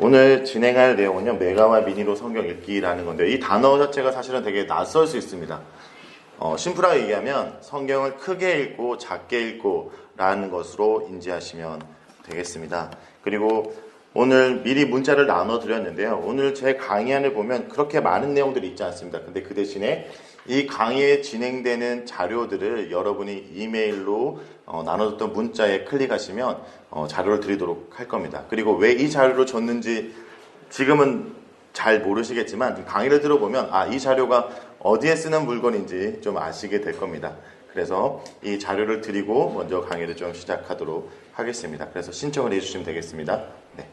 오늘 진행할 내용은요, 메가와 미니로 성경 읽기라는 건데, 이 단어 자체가 사실은 되게 낯설 수 있습니다. 심플하게 얘기하면 성경을 크게 읽고 작게 읽고 라는 것으로 인지하시면 되겠습니다. 그리고 오늘 미리 문자를 나눠 드렸는데요. 오늘 제 강의안을 보면 그렇게 많은 내용들이 있지 않습니다. 근데 그 대신에 이 강의에 진행되는 자료들을 여러분이 이메일로 나눠줬던 문자에 클릭하시면 자료를 드리도록 할 겁니다. 그리고 왜 이 자료를 줬는지 지금은 잘 모르시겠지만 강의를 들어보면 이 자료가 어디에 쓰는 물건인지 좀 아시게 될 겁니다. 그래서 이 자료를 드리고 먼저 강의를 좀 시작하도록 하겠습니다. 그래서 신청을 해주시면 되겠습니다. 네.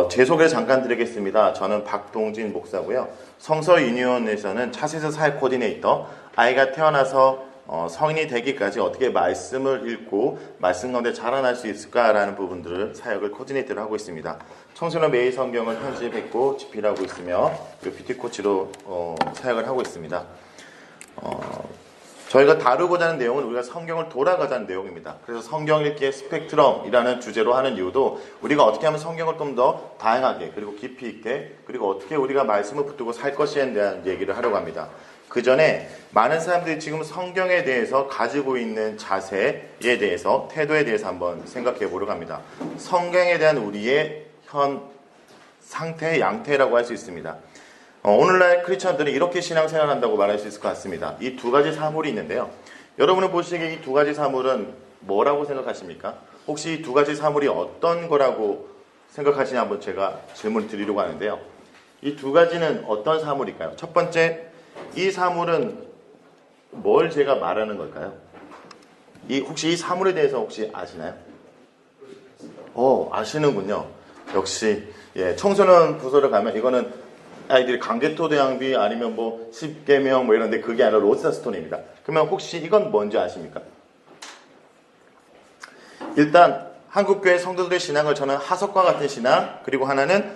제 소개를 잠깐 드리겠습니다. 저는 박동진 목사고요. 성서유니온에서는 차세대 사역 코디네이터, 아이가 태어나서 성인이 되기까지 어떻게 말씀을 읽고 말씀 가운데 자라날 수 있을까라는 부분들을 사역을 코디네이트를 하고 있습니다. 청소년 매일 성경을 편집했고 집필하고 있으며 뷰티 코치로 사역을 하고 있습니다. 저희가 다루고자 하는 내용은 우리가 성경을 돌아가자는 내용입니다. 그래서 성경 읽기의 스펙트럼이라는 주제로 하는 이유도 우리가 어떻게 하면 성경을 좀 더 다양하게 그리고 깊이 있게 그리고 어떻게 우리가 말씀을 붙들고 살 것이에 대한 얘기를 하려고 합니다. 그 전에 많은 사람들이 지금 성경에 대해서 가지고 있는 자세에 대해서 태도에 대해서 한번 생각해 보려고 합니다. 성경에 대한 우리의 현 상태, 양태라고 할 수 있습니다. 오늘날 크리스천들은 이렇게 신앙생활을 한다고 말할 수 있을 것 같습니다. 이 두 가지 사물이 있는데요. 여러분은 보시기에 이 두 가지 사물은 뭐라고 생각하십니까? 혹시 이 두 가지 사물이 어떤 거라고 생각하시냐 한번 제가 질문 드리려고 하는데요. 이 두 가지는 어떤 사물일까요? 첫 번째, 이 사물은 뭘 제가 말하는 걸까요? 혹시 이 사물에 대해서 혹시 아시나요? 아시는군요. 역시 청소년 부서를 가면 이거는 아이들이 강개토대왕비 아니면 뭐 10계명 뭐 이런데 그게 아니라 로스타 스톤입니다. 그러면 혹시 이건 뭔지 아십니까? 일단 한국교회 성도들의 신앙을 저는 하석과 같은 신앙 그리고 하나는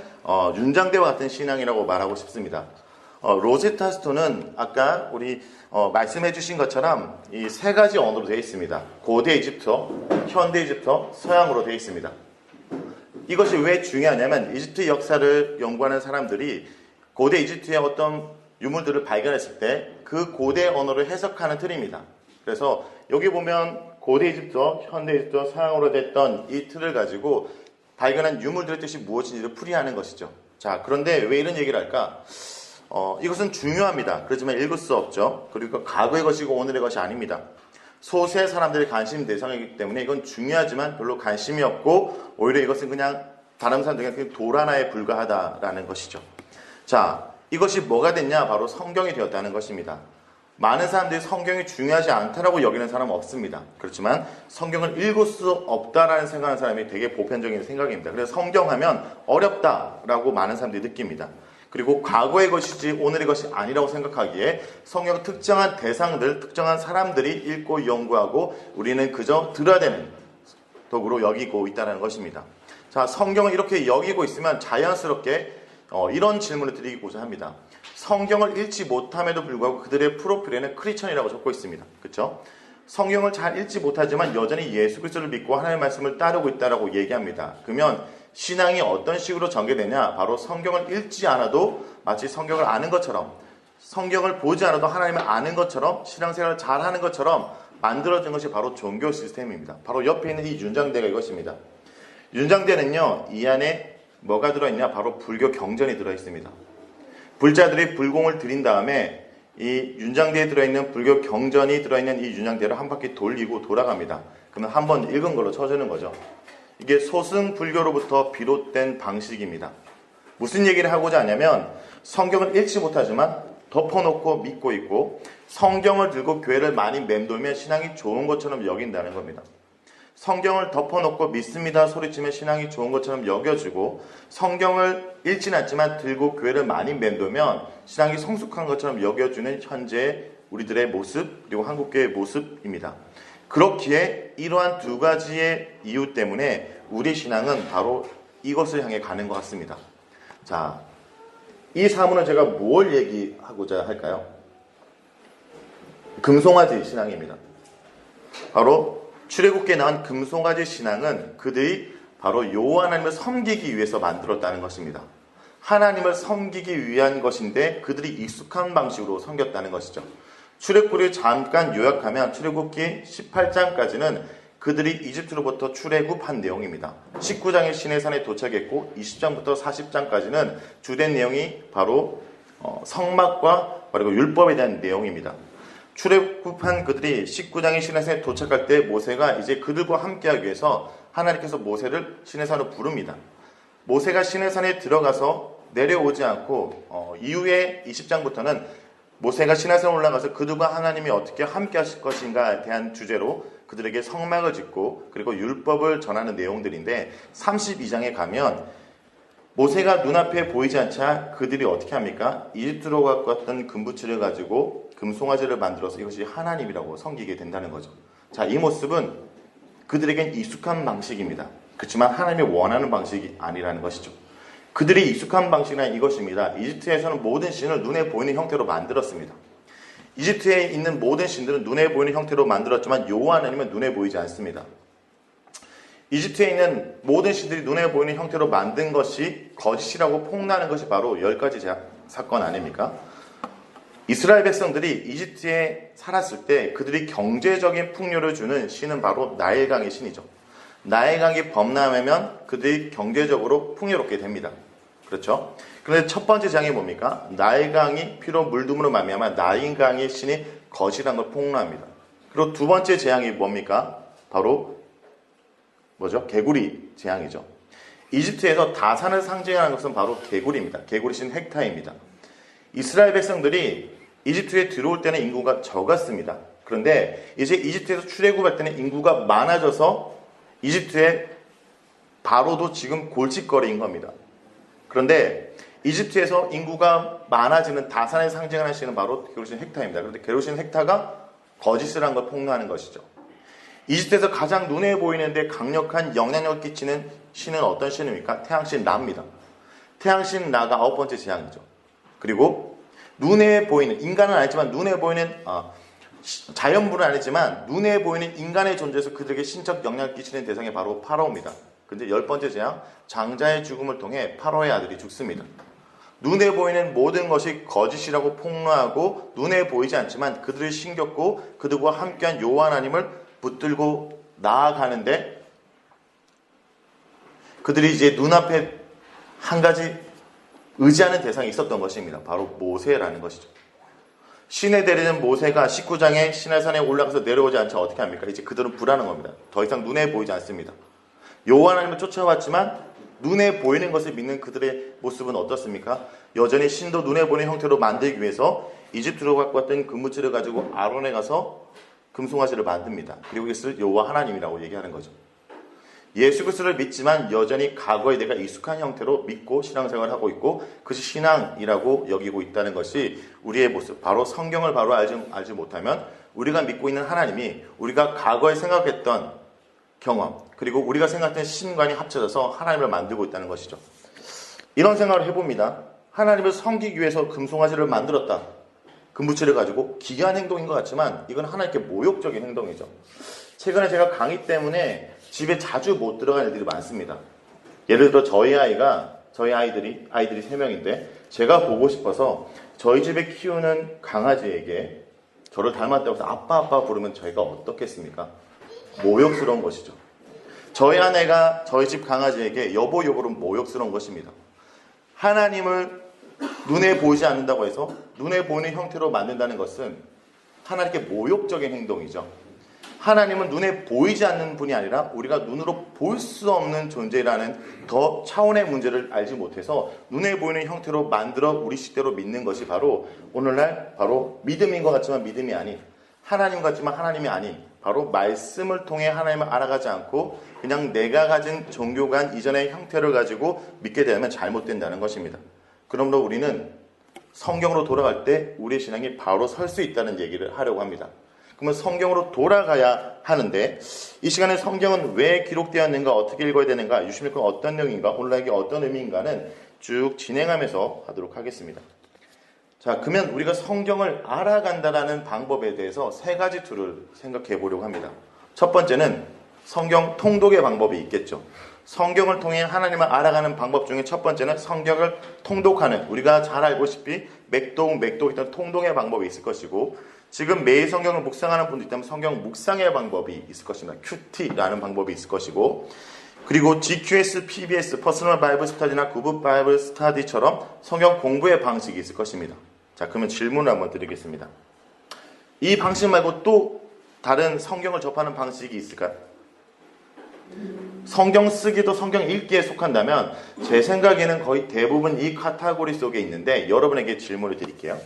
윤장대와 같은 신앙이라고 말하고 싶습니다. 로제타 스톤은 아까 우리 말씀해 주신 것처럼 이 세 가지 언어로 되어 있습니다. 고대 이집트어, 현대 이집트어, 서양으로 되어 있습니다. 이것이 왜 중요하냐면 이집트 역사를 연구하는 사람들이 고대 이집트의 어떤 유물들을 발견했을 때 그 고대 언어를 해석하는 틀입니다. 그래서 여기 보면 고대 이집트어, 현대 이집트어, 서양으로 됐던 이 틀을 가지고 발견한 유물들의 뜻이 무엇인지를 풀이하는 것이죠. 자, 그런데 왜 이런 얘기를 할까? 이것은 중요합니다. 그렇지만 읽을 수 없죠. 그리고 과거의 것이고 오늘의 것이 아닙니다. 소수의 사람들의 관심 대상이기 때문에 이건 중요하지만 별로 관심이 없고 오히려 이것은 그냥 다른 사람들에게 돌 하나에 불과하다라는 것이죠. 자, 이것이 뭐가 됐냐? 바로 성경이 되었다는 것입니다. 많은 사람들이 성경이 중요하지 않다라고 여기는 사람은 없습니다. 그렇지만 성경을 읽을 수 없다라는 생각하는 사람이 되게 보편적인 생각입니다. 그래서 성경하면 어렵다라고 많은 사람들이 느낍니다. 그리고 과거의 것이지 오늘의 것이 아니라고 생각하기에 성경은 특정한 대상들, 특정한 사람들이 읽고 연구하고 우리는 그저 들어야 되는 도구로 여기고 있다는 것입니다. 자, 성경을 이렇게 여기고 있으면 자연스럽게 이런 질문을 드리고자 합니다. 성경을 읽지 못함에도 불구하고 그들의 프로필에는 크리스천이라고 적고 있습니다. 그렇죠? 성경을 잘 읽지 못하지만 여전히 예수 그리스도를 믿고 하나님의 말씀을 따르고 있다라고 얘기합니다. 그러면 신앙이 어떤 식으로 전개되냐? 바로 성경을 읽지 않아도 마치 성경을 아는 것처럼 성경을 보지 않아도 하나님을 아는 것처럼 신앙생활을 잘하는 것처럼 만들어진 것이 바로 종교 시스템입니다. 바로 옆에 있는 이 윤장대가 이것입니다. 윤장대는요, 이 안에 뭐가 들어있냐? 바로 불교 경전이 들어있습니다. 불자들이 불공을 드린 다음에 이 윤장대에 들어있는 불교 경전이 들어있는 이 윤장대를 한 바퀴 돌리고 돌아갑니다. 그러면 한 번 읽은 걸로 쳐주는 거죠. 이게 소승 불교로부터 비롯된 방식입니다. 무슨 얘기를 하고자 하냐면 성경을 읽지 못하지만 덮어놓고 믿고 있고 성경을 들고 교회를 많이 맴돌면 신앙이 좋은 것처럼 여긴다는 겁니다. 성경을 덮어놓고 믿습니다 소리치면 신앙이 좋은 것처럼 여겨지고 성경을 읽지는 않지만 들고 교회를 많이 맴돌면 신앙이 성숙한 것처럼 여겨주는 현재 우리들의 모습 그리고 한국교회의 모습입니다. 그렇기에 이러한 두 가지의 이유 때문에 우리 신앙은 바로 이것을 향해 가는 것 같습니다. 자, 이 사문은 제가 뭘 얘기하고자 할까요? 금송아지 신앙입니다. 바로 출애굽기에 나온 금송아지 신앙은 그들이 바로 여호와 하나님을 섬기기 위해서 만들었다는 것입니다. 하나님을 섬기기 위한 것인데 그들이 익숙한 방식으로 섬겼다는 것이죠. 출애굽기를 잠깐 요약하면 출애굽기 18장까지는 그들이 이집트로부터 출애굽한 내용입니다. 19장에 시내산에 도착했고 20장부터 40장까지는 주된 내용이 바로 성막과 그리고 율법에 대한 내용입니다. 출애굽한 그들이 19장의 시내산에 도착할 때 모세가 이제 그들과 함께하기 위해서 하나님께서 모세를 시내산으로 부릅니다. 모세가 시내산에 들어가서 내려오지 않고 이후에 20장부터는 모세가 시내산에 올라가서 그들과 하나님이 어떻게 함께 하실 것인가에 대한 주제로 그들에게 성막을 짓고 그리고 율법을 전하는 내용들인데 32장에 가면 모세가 눈앞에 보이지 않자 그들이 어떻게 합니까? 이집트로 갖고 왔던 금부치를 가지고 금송아지를 만들어서 이것이 하나님이라고 섬기게 된다는 거죠. 자, 이 모습은 그들에겐 익숙한 방식입니다. 그렇지만 하나님이 원하는 방식이 아니라는 것이죠. 그들이 익숙한 방식은 이것입니다. 이집트에서는 모든 신을 눈에 보이는 형태로 만들었습니다. 이집트에 있는 모든 신들은 눈에 보이는 형태로 만들었지만 여호와 하나님은 눈에 보이지 않습니다. 이집트에 있는 모든 신들이 눈에 보이는 형태로 만든 것이 거짓이라고 폭로하는 것이 바로 10가지 사건 아닙니까? 이스라엘 백성들이 이집트에 살았을 때 그들이 경제적인 풍요를 주는 신은 바로 나일강의 신이죠. 나일강이 범람하면 그들이 경제적으로 풍요롭게 됩니다. 그렇죠? 그런데 첫 번째 재앙이 뭡니까? 나일강이 피로 물둠으로 말미암아 나일강의 신이 거짓한 걸 폭로합니다. 그리고 두 번째 재앙이 뭡니까? 바로 뭐죠? 개구리 재앙이죠. 이집트에서 다산을 상징하는 것은 바로 개구리입니다. 개구리신 헥타입니다. 이스라엘 백성들이 이집트에 들어올 때는 인구가 적었습니다. 그런데 이제 이집트에서 출애굽할 때는 인구가 많아져서 이집트의 바로도 지금 골칫거리인 겁니다. 그런데 이집트에서 인구가 많아지는 다산의 상징하는 신은 바로 게루신 헥타입니다. 그런데 게루신 헥타가 거짓을 한 걸 폭로하는 것이죠. 이집트에서 가장 눈에 보이는데 강력한 영향력을 끼치는 신은 어떤 신입니까? 태양신 라입니다. 태양신 라가 9번째 재앙이죠. 그리고 눈에 보이는, 인간은 아니지만 눈에 보이는 자연물은 아니지만 눈에 보이는 인간의 존재에서 그들에게 신적 영향을 끼치는 대상이 바로 파라오입니다. 근데 10번째 재앙, 장자의 죽음을 통해 파라오의 아들이 죽습니다. 눈에 보이는 모든 것이 거짓이라고 폭로하고 눈에 보이지 않지만 그들을 신겼고 그들과 함께한 여호와 하나님을 붙들고 나아가는데 그들이 이제 눈앞에 한 가지 의지하는 대상이 있었던 것입니다. 바로 모세라는 것이죠. 신에 내리는 모세가 19장에 시내산에 올라가서 내려오지 않자 어떻게 합니까? 이제 그들은 불안한 겁니다. 더 이상 눈에 보이지 않습니다. 여호와 하나님을 쫓아왔지만 눈에 보이는 것을 믿는 그들의 모습은 어떻습니까? 여전히 신도 눈에 보이는 형태로 만들기 위해서 이집트로 갖고 왔던 금무치를 가지고 아론에 가서 금송아지를 만듭니다. 그리고 이것을 여호와 하나님이라고 얘기하는 거죠. 예수 그리스도를 믿지만 여전히 과거에 내가 익숙한 형태로 믿고 신앙생활을 하고 있고 그것이 신앙이라고 여기고 있다는 것이 우리의 모습. 바로 성경을 바로 알지 못하면 우리가 믿고 있는 하나님이 우리가 과거에 생각했던 경험 그리고 우리가 생각했던 신관이 합쳐져서 하나님을 만들고 있다는 것이죠. 이런 생각을 해봅니다. 하나님을 섬기기 위해서 금송아지를 만들었다. 금부치를 가지고 기이한 행동인 것 같지만 이건 하나님께 모욕적인 행동이죠. 최근에 제가 강의 때문에 집에 자주 못 들어간 애들이 많습니다. 예를 들어 저희 아이들이 3명인데 제가 보고 싶어서 저희 집에 키우는 강아지에게 저를 닮았다고 해서 아빠 부르면 저희가 어떻겠습니까? 모욕스러운 것이죠. 저희 아내가 저희 집 강아지에게 여보는 모욕스러운 것입니다. 하나님을 눈에 보이지 않는다고 해서 눈에 보이는 형태로 만든다는 것은 하나님께 모욕적인 행동이죠. 하나님은 눈에 보이지 않는 분이 아니라 우리가 눈으로 볼 수 없는 존재라는 더 차원의 문제를 알지 못해서 눈에 보이는 형태로 만들어 우리 식대로 믿는 것이 바로 오늘날 바로 믿음인 것 같지만 믿음이 아닌 하나님 같지만 하나님이 아닌 바로 말씀을 통해 하나님을 알아가지 않고 그냥 내가 가진 종교관 이전의 형태를 가지고 믿게 되면 잘못된다는 것입니다. 그러므로 우리는 성경으로 돌아갈 때 우리의 신앙이 바로 설 수 있다는 얘기를 하려고 합니다. 그러면 성경으로 돌아가야 하는데 이 시간에 성경은 왜 기록되었는가, 어떻게 읽어야 되는가, 유심일권 어떤 내용인가, 오늘날에게 어떤 의미인가는 쭉 진행하면서 하도록 하겠습니다. 자, 그러면 우리가 성경을 알아간다라는 방법에 대해서 3가지 툴을 생각해 보려고 합니다. 첫 번째는 성경 통독의 방법이 있겠죠. 성경을 통해 하나님을 알아가는 방법 중에 첫 번째는 성경을 통독하는, 우리가 잘 알고시피 맥독이던 통독의 방법이 있을 것이고, 지금 매일 성경을 묵상하는 분도 있다면 성경 묵상의 방법이 있을 것입니다. QT라는 방법이 있을 것이고, 그리고 GQS, PBS, 퍼스널 바이블 스터디나 그룹 바이블 스터디처럼 성경 공부의 방식이 있을 것입니다. 자, 그러면 질문을 한번 드리겠습니다. 이 방식 말고 또 다른 성경을 접하는 방식이 있을까요? 성경 쓰기도 성경 읽기에 속한다면 제 생각에는 거의 대부분 이 카테고리 속에 있는데, 여러분에게 질문을 드릴게요.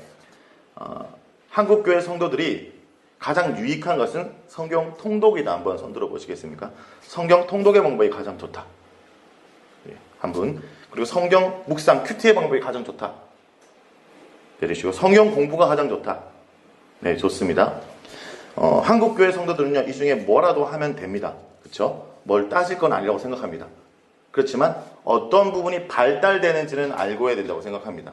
한국교회 성도들이 가장 유익한 것은 성경 통독이다. 한번 손들어 보시겠습니까? 성경 통독의 방법이 가장 좋다. 한 분. 그리고 성경 묵상 큐티의 방법이 가장 좋다. 내리시고, 성경 공부가 가장 좋다. 네, 좋습니다. 한국교회 성도들은요, 이 중에 뭐라도 하면 됩니다. 그렇죠? 뭘 따질 건 아니라고 생각합니다. 그렇지만 어떤 부분이 발달되는지는 알고 해야 된다고 생각합니다.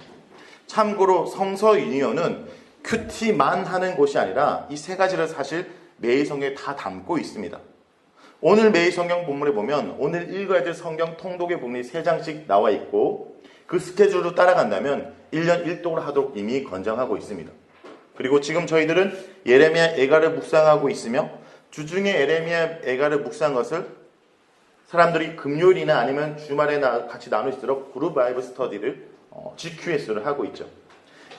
참고로 성서 유니온은 큐티만 하는 곳이 아니라 이 세 가지를 사실 매일 성경에 다 담고 있습니다. 오늘 매일 성경 본문에 보면 오늘 읽어야 될 성경 통독의 부분이 3장씩 나와 있고, 그 스케줄로 따라간다면 1년 1독을 하도록 이미 권장하고 있습니다. 그리고 지금 저희들은 예레미야 애가를 묵상하고 있으며, 주중에 예레미야 애가를 묵상한 것을 사람들이 금요일이나 아니면 주말에 같이 나눌 수 있도록 그룹 바이블 스터디를 GQS를 하고 있죠.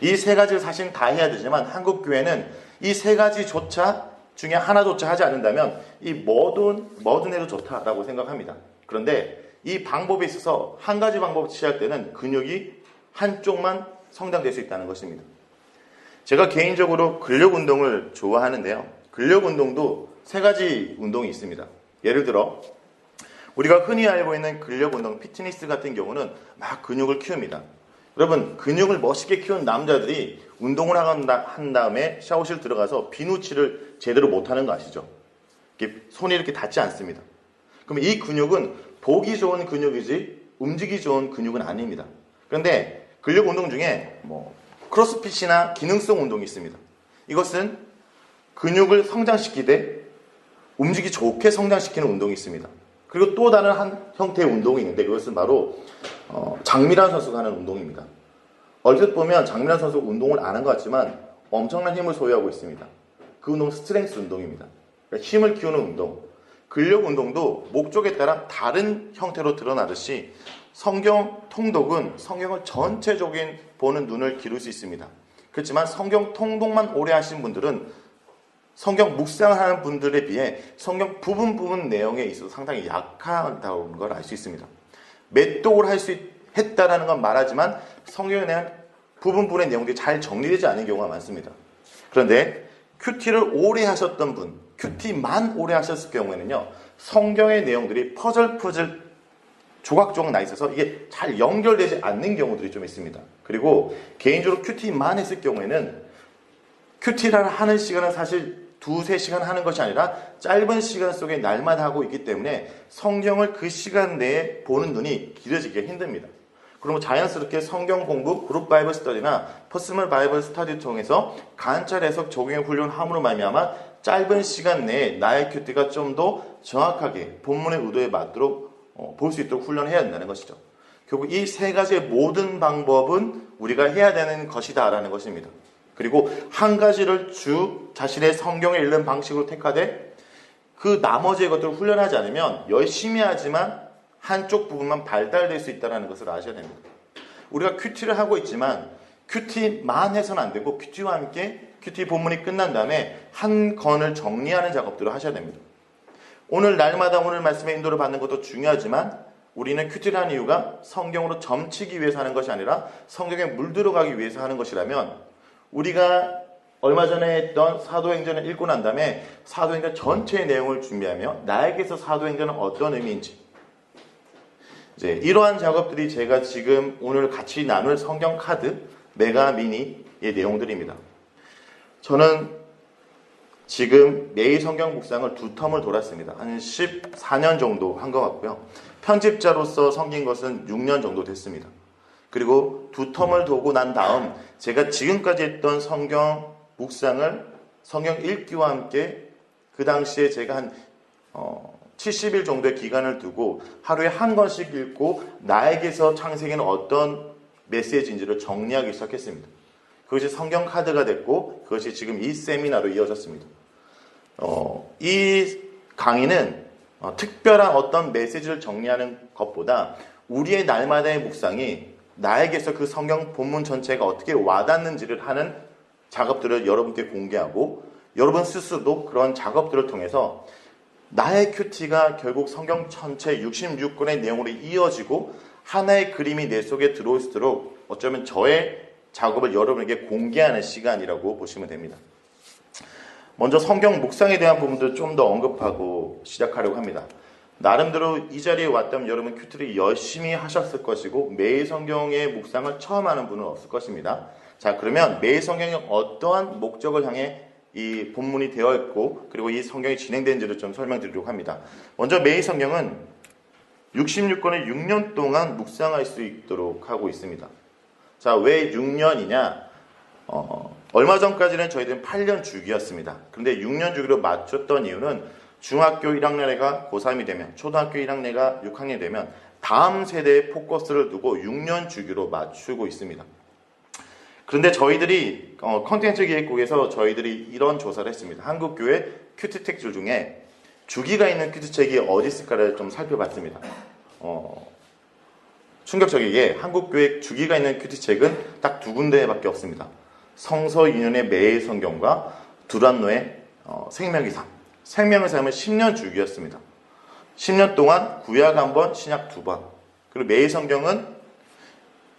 이 3가지를 사실 다 해야 되지만 한국교회는 이 3가지조차 중에 하나조차 하지 않는다면 이 뭐든 해도 좋다라고 생각합니다. 그런데 이 방법에 있어서 한 가지 방법을 취할 때는 근육이 한쪽만 성장될 수 있다는 것입니다. 제가 개인적으로 근력 운동을 좋아하는데요. 근력 운동도 3가지 운동이 있습니다. 예를 들어 우리가 흔히 알고 있는 근력 운동, 피트니스 같은 경우는 막 근육을 키웁니다. 여러분, 근육을 멋있게 키운 남자들이 운동을 한 다음에 샤워실 들어가서 비누칠을 제대로 못하는 거 아시죠? 손이 이렇게 닿지 않습니다. 그럼 이 근육은 보기 좋은 근육이지 움직이기 좋은 근육은 아닙니다. 그런데 근력 운동 중에 크로스핏이나 기능성 운동이 있습니다. 이것은 근육을 성장시키되 움직이기 좋게 성장시키는 운동이 있습니다. 그리고 또 다른 한 형태의 운동이 있는데, 그것은 바로 장미란 선수가 하는 운동입니다. 얼핏 보면 장미란 선수가 운동을 안 한 것 같지만 엄청난 힘을 소유하고 있습니다. 그 운동은 스트렝스 운동입니다. 그러니까 힘을 키우는 운동. 근력 운동도 목적에 따라 다른 형태로 드러나듯이 성경 통독은 성경을 전체적인 보는 눈을 기를 수 있습니다. 그렇지만 성경 통독만 오래 하신 분들은 성경 묵상을 하는 분들에 비해 성경 부분 내용에 있어서 상당히 약하다는 걸 알 수 있습니다. 맷독을 할 수 했다라는 건 말하지만 성경에 대한 부분의 내용들이 잘 정리되지 않은 경우가 많습니다. 그런데 큐티를 오래 하셨던 분, 큐티만 오래 하셨을 경우에는요, 성경의 내용들이 퍼즐 조각조각 나 있어서 이게 잘 연결되지 않는 경우들이 좀 있습니다. 그리고 개인적으로 큐티만 했을 경우에는 큐티를 하는 시간은 사실 2-3시간 하는 것이 아니라 짧은 시간 속에 날마다 하고 있기 때문에 성경을 그 시간 내에 보는 눈이 길어지기가 힘듭니다. 그러면 자연스럽게 성경 공부, 그룹 바이블 스터디나 퍼스널 바이블 스터디를 통해서 관찰 해석 적용의 훈련함으로 말미암아 짧은 시간 내에 나의 큐티가 좀 더 정확하게 본문의 의도에 맞도록 볼 수 있도록 훈련해야 된다는 것이죠. 결국 이 3가지의 모든 방법은 우리가 해야 되는 것이다라는 것입니다. 그리고 한 가지를 자신의 성경을 읽는 방식으로 택하되 그 나머지의 것들을 훈련하지 않으면 열심히 하지만 한쪽 부분만 발달될 수 있다는 것을 아셔야 됩니다. 우리가 큐티를 하고 있지만 큐티만 해서는 안 되고 큐티와 함께 큐티 본문이 끝난 다음에 한 권을 정리하는 작업들을 하셔야 됩니다. 오늘 날마다 오늘 말씀의 인도를 받는 것도 중요하지만 우리는 큐티를 하는 이유가 성경으로 점치기 위해서 하는 것이 아니라 성경에 물들어가기 위해서 하는 것이라면, 우리가 얼마 전에 했던 사도행전을 읽고 난 다음에 사도행전 전체의 내용을 준비하며 나에게서 사도행전은 어떤 의미인지, 이제 이러한 작업들이 제가 지금 오늘 같이 나눌 성경 카드 메가 미니의 내용들입니다. 저는 지금 매일 성경 묵상을 2텀을 돌았습니다. 한 14년 정도 한 것 같고요. 편집자로서 섬긴 것은 6년 정도 됐습니다. 그리고 2텀을 도고 난 다음 제가 지금까지 했던 성경 묵상을 성경 읽기와 함께 그 당시에 제가 한 70일 정도의 기간을 두고 하루에 한 권씩 읽고 나에게서 창세기는 어떤 메시지인지를 정리하기 시작했습니다. 그것이 성경 카드가 됐고 그것이 지금 이 세미나로 이어졌습니다. 이 강의는 특별한 어떤 메시지를 정리하는 것보다 우리의 날마다의 묵상이 나에게서 그 성경 본문 전체가 어떻게 와닿는지를 하는 작업들을 여러분께 공개하고 여러분 스스로도 그런 작업들을 통해서 나의 큐티가 결국 성경 전체 66권의 내용으로 이어지고 하나의 그림이 내 속에 들어올수록 어쩌면 저의 작업을 여러분에게 공개하는 시간이라고 보시면 됩니다. 먼저 성경 묵상에 대한 부분도 좀 더 언급하고 시작하려고 합니다. 나름대로 이 자리에 왔다면 여러분 큐티를 열심히 하셨을 것이고 매일 성경의 묵상을 처음 하는 분은 없을 것입니다. 자, 그러면 매일 성경이 어떠한 목적을 향해 이 본문이 되어 있고 그리고 이 성경이 진행되는지를 좀 설명드리려고 합니다. 먼저 매일 성경은 66권을 6년 동안 묵상할 수 있도록 하고 있습니다. 자, 왜 6년이냐? 얼마 전까지는 저희들은 8년 주기였습니다. 그런데 6년 주기로 맞췄던 이유는 중학교 1학년애가 고3이 되면 초등학교 1학년애가 6학년이 되면 다음 세대에 포커스를 두고 6년 주기로 맞추고 있습니다. 그런데 저희들이 컨텐츠 기획국에서 저희들이 이런 조사를 했습니다. 한국교회 큐티책들 중에 주기가 있는 큐티책이 어디 있을까를 좀 살펴봤습니다. 충격적이게 한국교회 주기가 있는 큐티책은 딱 두 군데밖에 없습니다. 성서인연의 매일 성경과 두란노의 생명의 삶. 생명의 삶은 10년 주기였습니다. 10년 동안 구약 한 번, 신약 두 번. 그리고 매일 성경은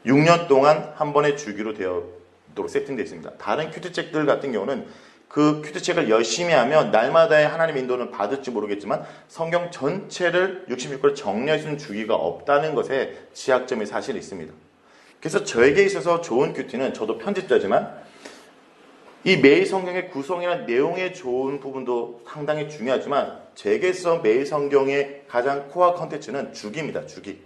6년 동안 한 번의 주기로 되어도록 세팅되어 있습니다. 다른 큐티책들 같은 경우는 그 큐티책을 열심히 하면 날마다의 하나님의 인도는 받을지 모르겠지만 성경 전체를 66권을 정리할 수 있는 주기가 없다는 것에 지약점이 사실 있습니다. 그래서 저에게 있어서 좋은 큐티는 저도 편집자지만 이 매일 성경의 구성이나 내용의 좋은 부분도 상당히 중요하지만 제게 있어 매일 성경의 가장 코어 컨텐츠는 주기입니다. 주기.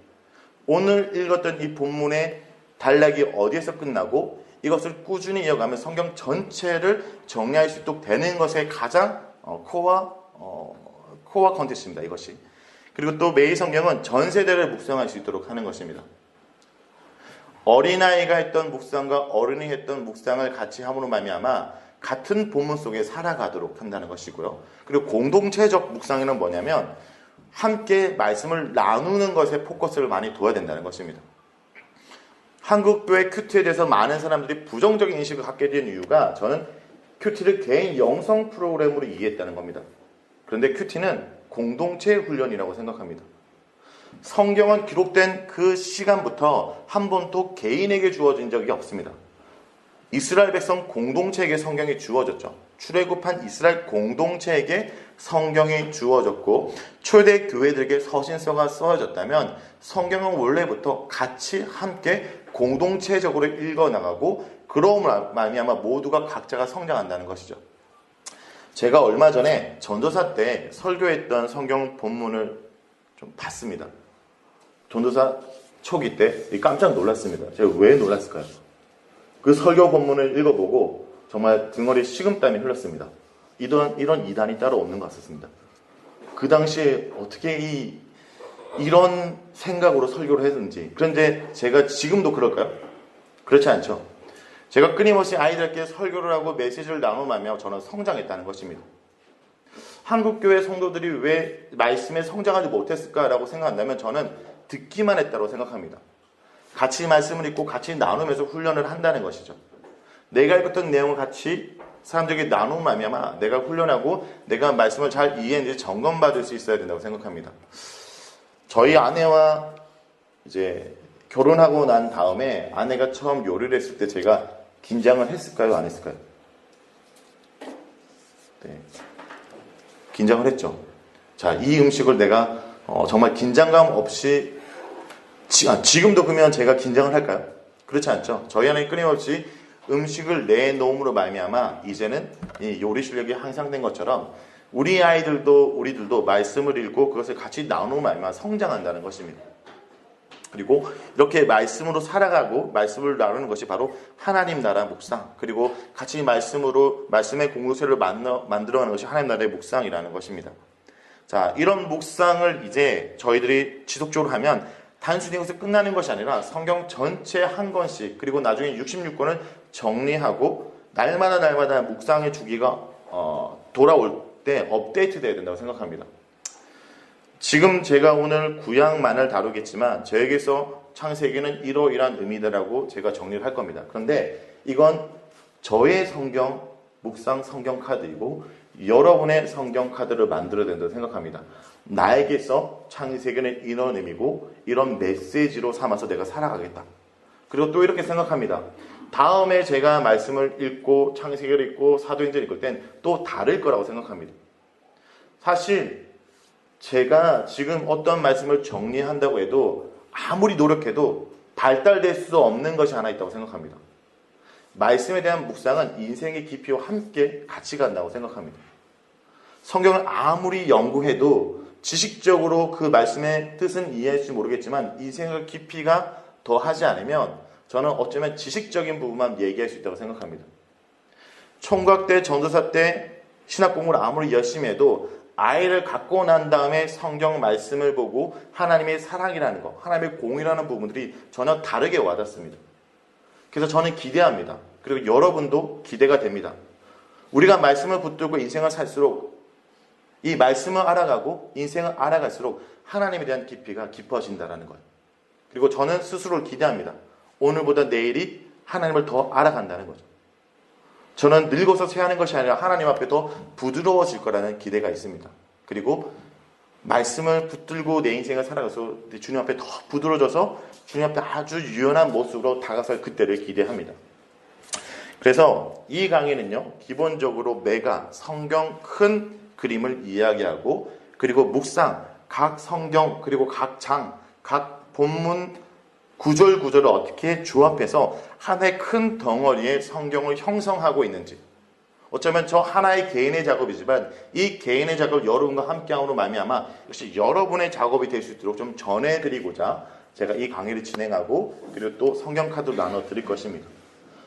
오늘 읽었던 이 본문의 단락이 어디에서 끝나고 이것을 꾸준히 이어가면 성경 전체를 정리할 수 있도록 되는 것의 가장 코어 컨텐츠입니다. 이것이. 그리고 또 매일 성경은 전 세대를 묵상할 수 있도록 하는 것입니다. 어린아이가 했던 묵상과 어른이 했던 묵상을 같이 함으로 말미암아 같은 본문 속에 살아가도록 한다는 것이고요. 그리고 공동체적 묵상에는 뭐냐면 함께 말씀을 나누는 것에 포커스를 많이 둬야 된다는 것입니다. 한국교회 큐티에 대해서 많은 사람들이 부정적인 인식을 갖게 된 이유가 저는 큐티를 개인 영성 프로그램으로 이해했다는 겁니다. 그런데 큐티는 공동체 훈련이라고 생각합니다. 성경은 기록된 그 시간부터 한 번도 개인에게 주어진 적이 없습니다. 이스라엘 백성 공동체에게 성경이 주어졌죠. 출애굽한 이스라엘 공동체에게 성경이 주어졌고 초대 교회들에게 서신서가 써졌다면 성경은 원래부터 같이 함께 공동체적으로 읽어나가고 그러므로 말미암아 모두가 각자가 성장한다는 것이죠. 제가 얼마 전에 전도사 때 설교했던 성경 본문을 좀 봤습니다. 전도사 초기 때 깜짝 놀랐습니다. 제가 왜 놀랐을까요? 그 설교 본문을 읽어보고 정말 등허리 식은땀이 흘렀습니다. 이런 이단이 따로 없는 것 같습니다. 그 당시에 어떻게 이런 생각으로 설교를 했는지. 그런데 제가 지금도 그럴까요? 그렇지 않죠. 제가 끊임없이 아이들께 설교를 하고 메시지를 나누면 저는 성장했다는 것입니다. 한국교회 성도들이 왜 말씀에 성장하지 못했을까라고 생각한다면 저는 듣기만 했다고 생각합니다. 같이 말씀을 읽고 같이 나누면서 훈련을 한다는 것이죠. 내가 읽었던 내용을 같이 사람들에게 나누면 말미암아 내가 훈련하고 내가 말씀을 잘 이해했는지 점검받을 수 있어야 된다고 생각합니다. 저희 아내와 이제 결혼하고 난 다음에 아내가 처음 요리를 했을 때 제가 긴장을 했을까요? 안 했을까요? 네. 긴장을 했죠. 자, 이 음식을 내가 정말 긴장감 없이 지금도 그러면 제가 긴장을 할까요? 그렇지 않죠. 저희 안에 끊임없이 음식을 내놓음으로 말미암아 이제는 이 요리 실력이 향상된 것처럼 우리들도 말씀을 읽고 그것을 같이 나누고 말미암아 성장한다는 것입니다. 그리고 이렇게 말씀으로 살아가고 말씀을 나누는 것이 바로 하나님 나라 묵상, 그리고 같이 말씀의 공동체를 만들어가는 것이 하나님 나라의 묵상이라는 것입니다. 자, 이런 묵상을 이제 저희들이 지속적으로 하면 단순히 여기서 끝나는 것이 아니라 성경 전체 한 권씩, 그리고 나중에 66권을 정리하고 날마다 묵상의 주기가 돌아올 때 업데이트 돼야 된다고 생각합니다. 지금 제가 오늘 구약만을 다루겠지만 저에게서 창세기는 이러이러한 의미다라고 제가 정리를 할 겁니다. 그런데 이건 저의 성경 묵상 성경 카드이고 여러분의 성경 카드를 만들어야 된다고 생각합니다. 나에게서 창세기는 이런 의미고 이런 메시지로 삼아서 내가 살아가겠다. 그리고 또 이렇게 생각합니다. 다음에 제가 말씀을 읽고 창세기를 읽고 사도행전을 읽을 땐 또 다를 거라고 생각합니다. 사실 제가 지금 어떤 말씀을 정리한다고 해도 아무리 노력해도 발달될 수 없는 것이 하나 있다고 생각합니다. 말씀에 대한 묵상은 인생의 깊이와 함께 같이 간다고 생각합니다. 성경을 아무리 연구해도 지식적으로 그 말씀의 뜻은 이해할지 모르겠지만 인생의 깊이가 더하지 않으면 저는 어쩌면 지식적인 부분만 얘기할 수 있다고 생각합니다. 총각 때, 전도사 때 신학 공부를 아무리 열심히 해도 아이를 갖고 난 다음에 성경 말씀을 보고 하나님의 사랑이라는 것, 하나님의 공이라는 부분들이 전혀 다르게 와닿습니다. 그래서 저는 기대합니다. 그리고 여러분도 기대가 됩니다. 우리가 말씀을 붙들고 인생을 살수록 이 말씀을 알아가고 인생을 알아갈수록 하나님에 대한 깊이가 깊어진다는 거예요. 그리고 저는 스스로를 기대합니다. 오늘보다 내일이 하나님을 더 알아간다는 거죠. 저는 늙어서 쇠하는 것이 아니라 하나님 앞에 더 부드러워질 거라는 기대가 있습니다. 그리고 말씀을 붙들고 내 인생을 살아가서 주님 앞에 더 부드러워져서 주님 앞에 아주 유연한 모습으로 다가설 그때를 기대합니다. 그래서 이 강의는요, 기본적으로 매가 성경 큰 그림을 이야기하고 그리고 묵상, 각 성경 그리고 각 장, 각 본문 구절을 어떻게 조합해서 하나의 큰 덩어리의 성경을 형성하고 있는지, 어쩌면 저 하나의 개인의 작업이지만 이 개인의 작업을 여러분과 함께함으로 말미암아 역시 여러분의 작업이 될 수 있도록 좀 전해드리고자 제가 이 강의를 진행하고 그리고 또 성경 카드로 나눠드릴 것입니다.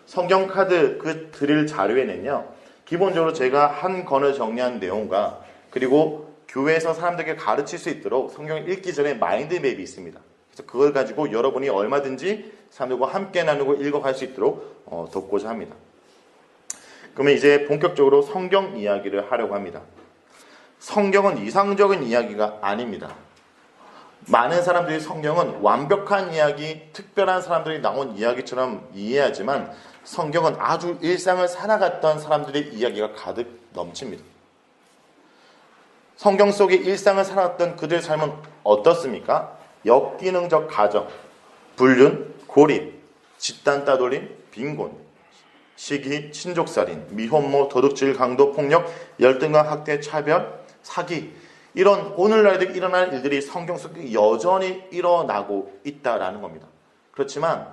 성경 카드 그 드릴 자료에는요, 기본적으로 제가 한 권을 정리한 내용과 그리고 교회에서 사람들에게 가르칠 수 있도록 성경을 읽기 전에 마인드맵이 있습니다. 그래서 그걸 가지고 여러분이 얼마든지 사람들과 함께 나누고 읽어갈 수 있도록 돕고자 합니다. 그러면 이제 본격적으로 성경 이야기를 하려고 합니다. 성경은 이상적인 이야기가 아닙니다. 많은 사람들이 성경은 완벽한 이야기, 특별한 사람들이 나온 이야기처럼 이해하지만 성경은 아주 일상을 살아갔던 사람들의 이야기가 가득 넘칩니다. 성경 속의 일상을 살아갔던 그들의 삶은 어떻습니까? 역기능적 가정, 불륜, 고립, 집단 따돌림, 빈곤, 시기, 친족살인, 미혼모, 도둑질, 강도, 폭력, 열등과 학대, 차별, 사기, 이런 오늘날에 일어날 일들이 성경 속에 여전히 일어나고 있다라는 겁니다. 그렇지만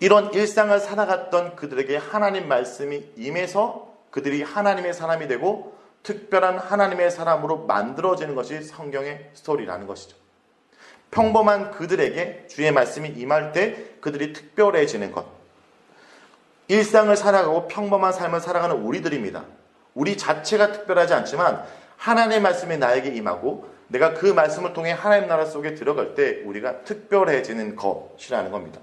이런 일상을 살아갔던 그들에게 하나님 말씀이 임해서 그들이 하나님의 사람이 되고 특별한 하나님의 사람으로 만들어지는 것이 성경의 스토리라는 것이죠. 평범한 그들에게 주의 말씀이 임할 때 그들이 특별해지는 것. 일상을 살아가고 평범한 삶을 살아가는 우리들입니다. 우리 자체가 특별하지 않지만 하나님의 말씀이 나에게 임하고 내가 그 말씀을 통해 하나님 나라 속에 들어갈 때 우리가 특별해지는 것이라는 겁니다.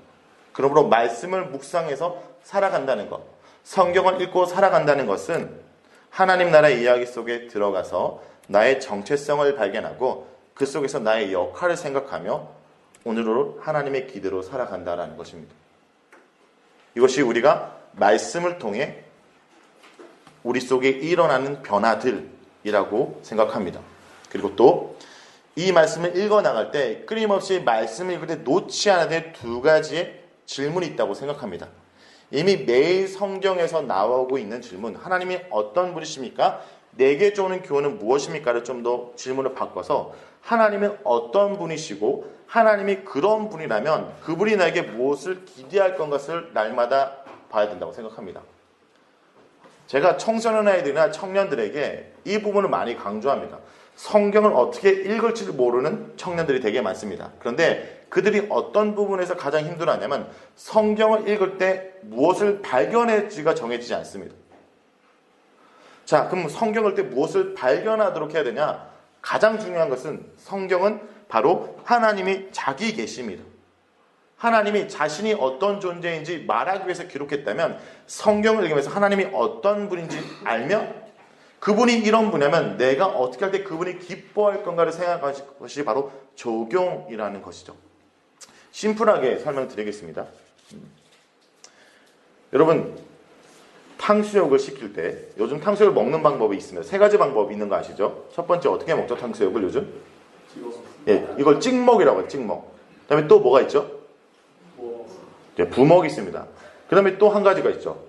그러므로 말씀을 묵상해서 살아간다는 것, 성경을 읽고 살아간다는 것은 하나님 나라의 이야기 속에 들어가서 나의 정체성을 발견하고 그 속에서 나의 역할을 생각하며 오늘로 하나님의 기대로 살아간다는 것입니다. 이것이 우리가 말씀을 통해 우리 속에 일어나는 변화들이라고 생각합니다. 그리고 또 이 말씀을 읽어나갈 때 끊임없이 말씀을 읽을 때 놓지 않아야 될 두 가지의 질문이 있다고 생각합니다. 이미 매일 성경에서 나오고 있는 질문, 하나님이 어떤 분이십니까? 내게 주는 교훈은 무엇입니까?를 좀 더 질문을 바꿔서 하나님은 어떤 분이시고 하나님이 그런 분이라면 그분이 나에게 무엇을 기대할 것을 날마다 봐야 된다고 생각합니다. 제가 청소년 아이들이나 청년들에게 이 부분을 많이 강조합니다. 성경을 어떻게 읽을지를 모르는 청년들이 되게 많습니다. 그런데 그들이 어떤 부분에서 가장 힘들어하냐면 성경을 읽을 때 무엇을 발견할지가 정해지지 않습니다. 자, 그럼 성경을 읽을 때 무엇을 발견하도록 해야 되냐? 가장 중요한 것은 성경은 바로 하나님이 자기 계십니다. 하나님이 자신이 어떤 존재인지 말하기 위해서 기록했다면 성경을 읽으면서 하나님이 어떤 분인지 알면 그분이 이런 분이면 내가 어떻게 할 때 그분이 기뻐할 건가를 생각하는 것이 바로 적용이라는 것이죠. 심플하게 설명드리겠습니다. 여러분, 탕수육을 시킬 때 요즘 탕수육을 먹는 방법이 있습니다. 세 가지 방법이 있는 거 아시죠? 첫 번째 어떻게 먹죠? 탕수육을 요즘? 예, 이걸 찍먹이라고 해요. 찍먹. 그 다음에 또 뭐가 있죠? 부먹이 있습니다. 그 다음에 또 한 가지가 있죠.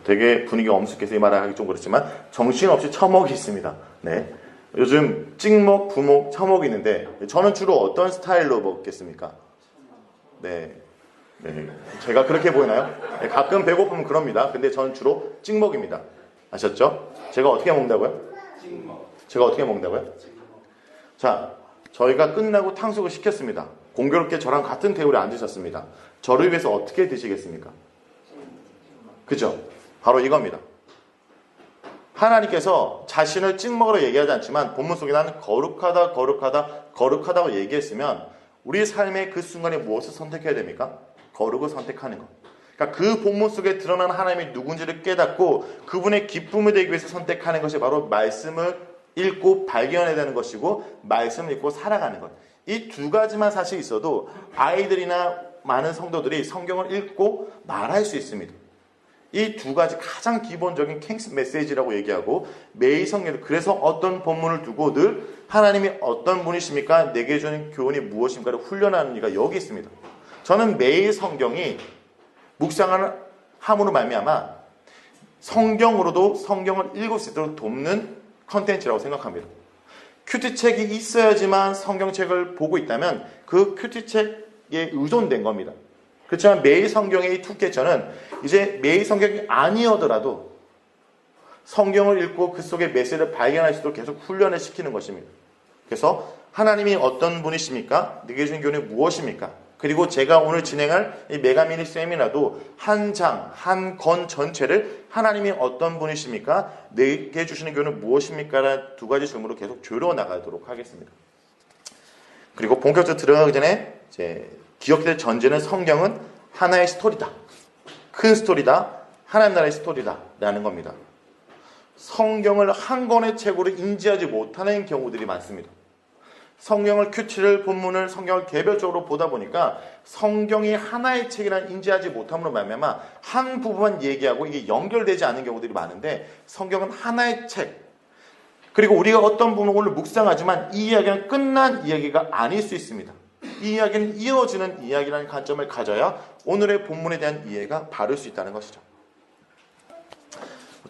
되게 분위기가 엄숙해서 이 말을 하기 좀 그렇지만 정신없이 처먹이 있습니다. 네. 요즘 찍먹, 부먹, 처먹이 있는데 저는 주로 어떤 스타일로 먹겠습니까? 네. 제가 그렇게 보이나요? 네, 가끔 배고프면 그럽니다. 근데 저는 주로 찍먹입니다. 아셨죠? 제가 어떻게 먹는다고요? 제가 어떻게 먹는다고요? 자, 저희가 끝나고 탕수육을 시켰습니다. 공교롭게 저랑 같은 테이블에 앉으셨습니다. 저를 위해서 어떻게 드시겠습니까? 그죠? 바로 이겁니다. 하나님께서 자신을 찍먹으로 얘기하지 않지만 본문 속에 나는 거룩하다고 얘기했으면 우리 삶의 그 순간에 무엇을 선택해야 됩니까? 거룩을 선택하는 것. 그러니까 그 본문 속에 드러나는 하나님이 누군지를 깨닫고 그분의 기쁨이 되기 위해서 선택하는 것이 바로 말씀을 읽고 발견해야 되는 것이고 말씀을 읽고 살아가는 것. 이 두 가지만 사실 있어도 아이들이나 많은 성도들이 성경을 읽고 말할 수 있습니다. 이 두 가지 가장 기본적인 킹스 메시지라고 얘기하고 매일 성경, 그래서 어떤 본문을 두고 늘 하나님이 어떤 분이십니까? 내게 주는 교훈이 무엇인가를 훈련하는 이가 여기 있습니다. 저는 매일 성경이 묵상을 함으로 말미암아 성경으로도 성경을 읽을 수 있도록 돕는 컨텐츠라고 생각합니다. 큐티책이 있어야지만 성경책을 보고 있다면 그 큐티책에 의존된 겁니다. 그렇지만 매일 성경의 이 투캐쳐는 이제 매일 성경이 아니어더라도 성경을 읽고 그 속의 메시지를 발견할 수 있도록 계속 훈련을 시키는 것입니다. 그래서 하나님이 어떤 분이십니까? 내게 주신 교훈이 무엇입니까? 그리고 제가 오늘 진행할 이 메가미니 세미나도 한 장, 한 권 전체를 하나님이 어떤 분이십니까? 내게 주시는 교훈은 무엇입니까? 라는 두 가지 질문으로 계속 조려 나가도록 하겠습니다. 그리고 본격적으로 들어가기 전에 기억될 전제는 성경은 하나의 스토리다. 큰 스토리다. 하나님 나라의 스토리다. 라는 겁니다. 성경을 한 권의 책으로 인지하지 못하는 경우들이 많습니다. 성경을 큐티를 본문을 성경을 개별적으로 보다 보니까 성경이 하나의 책이라는 인지하지 못함으로 말미암아 한 부분만 얘기하고 이게 연결되지 않는 경우들이 많은데 성경은 하나의 책. 그리고 우리가 어떤 부분을 오늘 묵상하지만 이 이야기는 끝난 이야기가 아닐 수 있습니다. 이 이야기는 이어지는 이야기라는 관점을 가져야 오늘의 본문에 대한 이해가 바를 수 있다는 것이죠.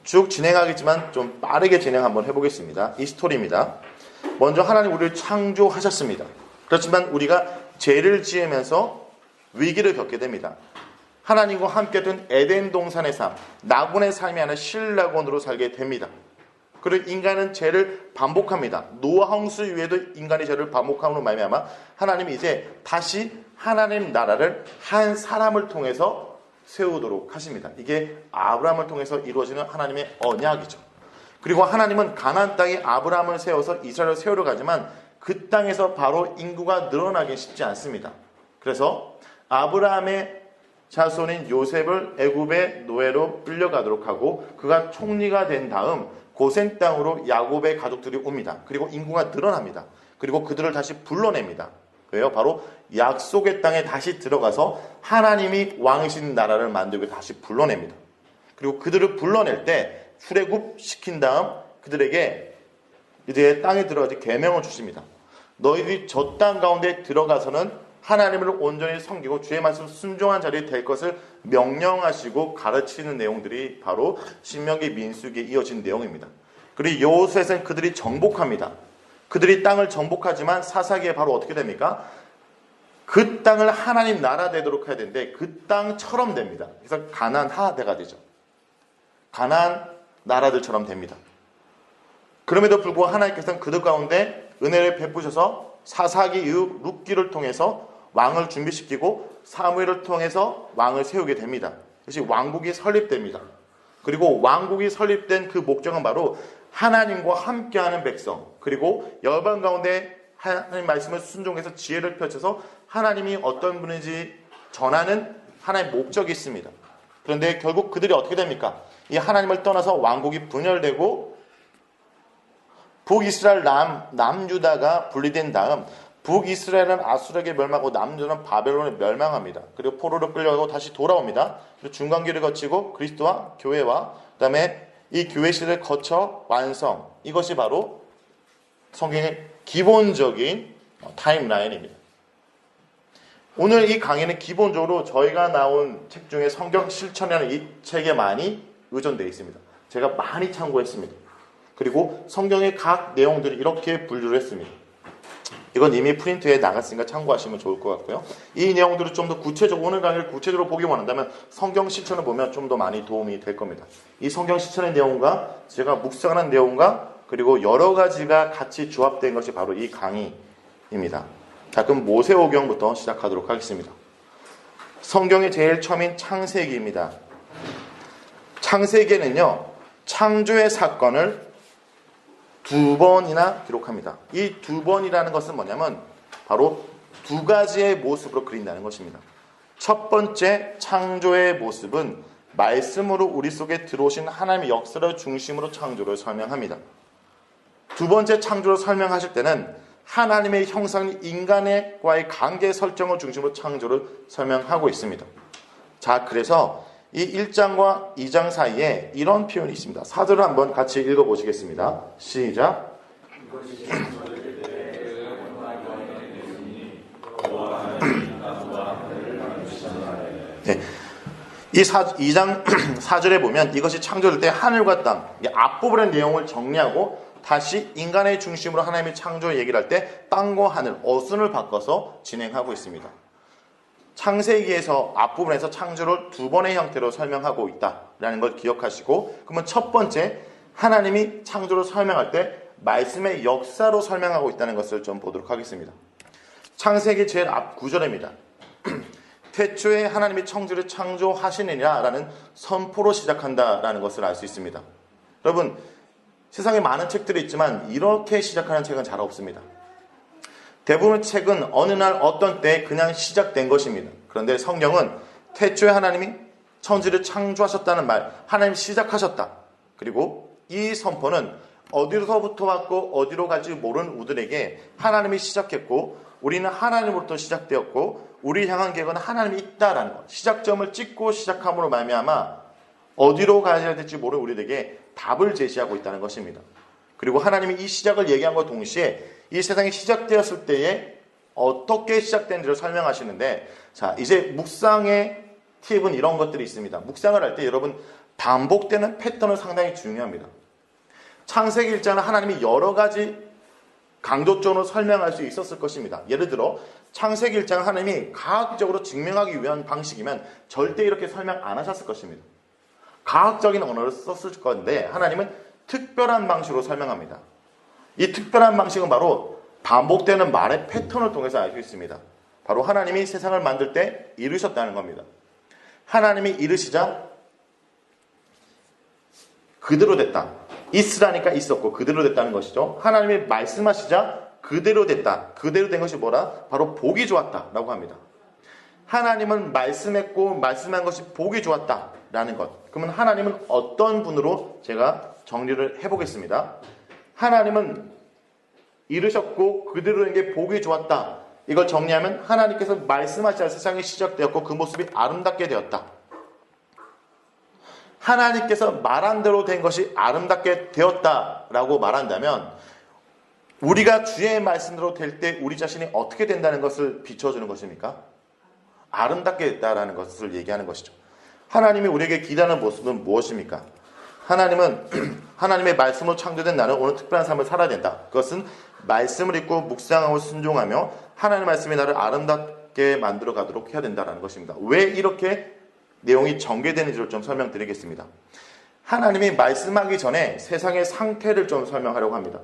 쭉 진행하겠지만 좀 빠르게 진행 한번 해보겠습니다. 이 스토리입니다. 먼저 하나님 우리를 창조하셨습니다. 그렇지만 우리가 죄를 지으면서 위기를 겪게 됩니다. 하나님과 함께 둔 에덴 동산의 삶, 낙원의 삶이 아니라 신락원으로 살게 됩니다. 그리고 인간은 죄를 반복합니다. 노아 홍수 이후에도 인간이 죄를 반복함으로 말미암아 하나님이 이제 다시 하나님 나라를 한 사람을 통해서 세우도록 하십니다. 이게 아브라함을 통해서 이루어지는 하나님의 언약이죠. 그리고 하나님은 가나안 땅에 아브라함을 세워서 이스라엘을 세우러 가지만 그 땅에서 바로 인구가 늘어나기 쉽지 않습니다. 그래서 아브라함의 자손인 요셉을 애굽의 노예로 끌려가도록 하고 그가 총리가 된 다음 고센 땅으로 야곱의 가족들이 옵니다. 그리고 인구가 늘어납니다. 그리고 그들을 다시 불러냅니다. 왜요? 바로 약속의 땅에 다시 들어가서 하나님이 왕이신 나라를 만들고 다시 불러냅니다. 그리고 그들을 불러낼 때 출애굽시킨 다음 그들에게 이제 땅에 들어가서 계명을 주십니다. 너희들이 저 땅 가운데 들어가서는 하나님을 온전히 섬기고 주의 말씀 순종한 자리에 될 것을 명령하시고 가르치는 내용들이 바로 신명기 민수기에 이어진 내용입니다. 그리고 여호수아에서는 그들이 정복합니다. 그들이 땅을 정복하지만 사사기에 바로 어떻게 됩니까? 그 땅을 하나님 나라 되도록 해야 되는데 그 땅처럼 됩니다. 그래서 가나안하대가 되죠. 가나안 나라들처럼 됩니다. 그럼에도 불구하고 하나님께서는 그들 가운데 은혜를 베푸셔서 사사기 이후 룻기를 통해서 왕을 준비시키고 사무엘을 통해서 왕을 세우게 됩니다. 그래서 왕국이 설립됩니다. 그리고 왕국이 설립된 그 목적은 바로 하나님과 함께하는 백성, 그리고 열방 가운데 하나님 말씀을 순종해서 지혜를 펼쳐서 하나님이 어떤 분인지 전하는 하나님의 목적이 있습니다. 그런데 결국 그들이 어떻게 됩니까? 이 하나님을 떠나서 왕국이 분열되고 북이스라엘 남유다가 분리된 다음 북이스라엘은 아수르에게 멸망하고 남유다는 바벨론에 멸망합니다. 그리고 포로로 끌려가고 다시 돌아옵니다. 그리고 중간기를 거치고 그리스도와 교회와 그 다음에 이 교회 시대를 거쳐 완성, 이것이 바로 성경의 기본적인 타임라인입니다. 오늘 이 강의는 기본적으로 저희가 나온 책 중에 성경 실천이라는 이 책에 많이 의존되어 있습니다. 제가 많이 참고했습니다. 그리고 성경의 각 내용들이 이렇게 분류를 했습니다. 이건 이미 프린트에 나갔으니까 참고하시면 좋을 것 같고요. 이 내용들을 좀 더 구체적으로, 오늘 강의를 구체적으로 보기 원한다면 성경 실천을 보면 좀 더 많이 도움이 될 겁니다. 이 성경 실천의 내용과 제가 묵상하는 내용과 그리고 여러 가지가 같이 조합된 것이 바로 이 강의입니다. 자, 그럼 모세오경부터 시작하도록 하겠습니다. 성경의 제일 처음인 창세기입니다. 창세기에는요, 창조의 사건을 2번이나 기록합니다. 이 2번이라는 것은 뭐냐면 바로 2가지의 모습으로 그린다는 것입니다. 첫 번째 창조의 모습은 말씀으로 우리 속에 들어오신 하나님의 역사를 중심으로 창조를 설명합니다. 두 번째 창조를 설명하실 때는 하나님의 형상인 인간과의 관계 설정을 중심으로 창조를 설명하고 있습니다. 자, 그래서 이 1장과 2장 사이에 이런 표현이 있습니다. 사절을 한번 같이 읽어보시겠습니다. 시작. 네. 이 2장 4절에 보면 이것이 창조될 때 하늘과 땅, 앞부분의 내용을 정리하고 다시 인간의 중심으로 하나님의 창조 얘기를 할 때 땅과 하늘, 어순을 바꿔서 진행하고 있습니다. 창세기에서 앞부분에서 창조를 2번의 형태로 설명하고 있다라는 걸 기억하시고, 그러면 첫 번째 하나님이 창조를 설명할 때 말씀의 역사로 설명하고 있다는 것을 좀 보도록 하겠습니다. 창세기 제일 앞 9절입니다. 태초에 하나님이 천지를 창조하시느니라 라는 선포로 시작한다라는 것을 알 수 있습니다. 여러분, 세상에 많은 책들이 있지만 이렇게 시작하는 책은 잘 없습니다. 대부분의 책은 어느 날 어떤 때 그냥 시작된 것입니다. 그런데 성경은 태초에 하나님이 천지를 창조하셨다는 말, 하나님이 시작하셨다. 그리고 이 선포는 어디로부터 왔고 어디로 갈지 모르는 우리들에게 하나님이 시작했고 우리는 하나님으로부터 시작되었고 우리 향한 계획은 하나님이 있다라는 것, 시작점을 찍고 시작함으로 말미암아 어디로 가야 될지 모르는 우리들에게 답을 제시하고 있다는 것입니다. 그리고 하나님이 이 시작을 얘기한 것 동시에 이 세상이 시작되었을 때에 어떻게 시작된지를 설명하시는데, 자, 이제 묵상의 팁은 이런 것들이 있습니다. 묵상을 할 때 여러분 반복되는 패턴은 상당히 중요합니다. 창세기 1장은 하나님이 여러 가지 강조점으로 설명할 수 있었을 것입니다. 예를 들어 창세기 1장은 하나님이 과학적으로 증명하기 위한 방식이면 절대 이렇게 설명 안 하셨을 것입니다. 과학적인 언어를 썼을 건데 하나님은 특별한 방식으로 설명합니다. 이 특별한 방식은 바로 반복되는 말의 패턴을 통해서 알 수 있습니다. 바로 하나님이 세상을 만들 때 이루셨다는 겁니다. 하나님이 이루시자 그대로 됐다. 있으라니까 있었고 그대로 됐다는 것이죠. 하나님이 말씀하시자 그대로 됐다. 그대로 된 것이 뭐라? 바로 보기 좋았다라고 합니다. 하나님은 말씀했고 말씀한 것이 보기 좋았다라는 것. 그러면 하나님은 어떤 분으로 제가 정리를 해보겠습니다. 하나님은 이르셨고 그대로 된 게 보기 좋았다. 이걸 정리하면 하나님께서 말씀하시자 세상이 시작되었고 그 모습이 아름답게 되었다. 하나님께서 말한 대로 된 것이 아름답게 되었다라고 말한다면 우리가 주의 말씀대로 될 때 우리 자신이 어떻게 된다는 것을 비춰주는 것입니까? 아름답게 됐다라는 것을 얘기하는 것이죠. 하나님이 우리에게 기대하는 모습은 무엇입니까? 하나님은 하나님의 말씀으로 창조된 나는 오늘 특별한 삶을 살아야 된다. 그것은 말씀을 읽고 묵상하고 순종하며 하나님의 말씀이 나를 아름답게 만들어 가도록 해야 된다는 것입니다. 왜 이렇게 내용이 전개되는지를 좀 설명드리겠습니다. 하나님이 말씀하기 전에 세상의 상태를 좀 설명하려고 합니다.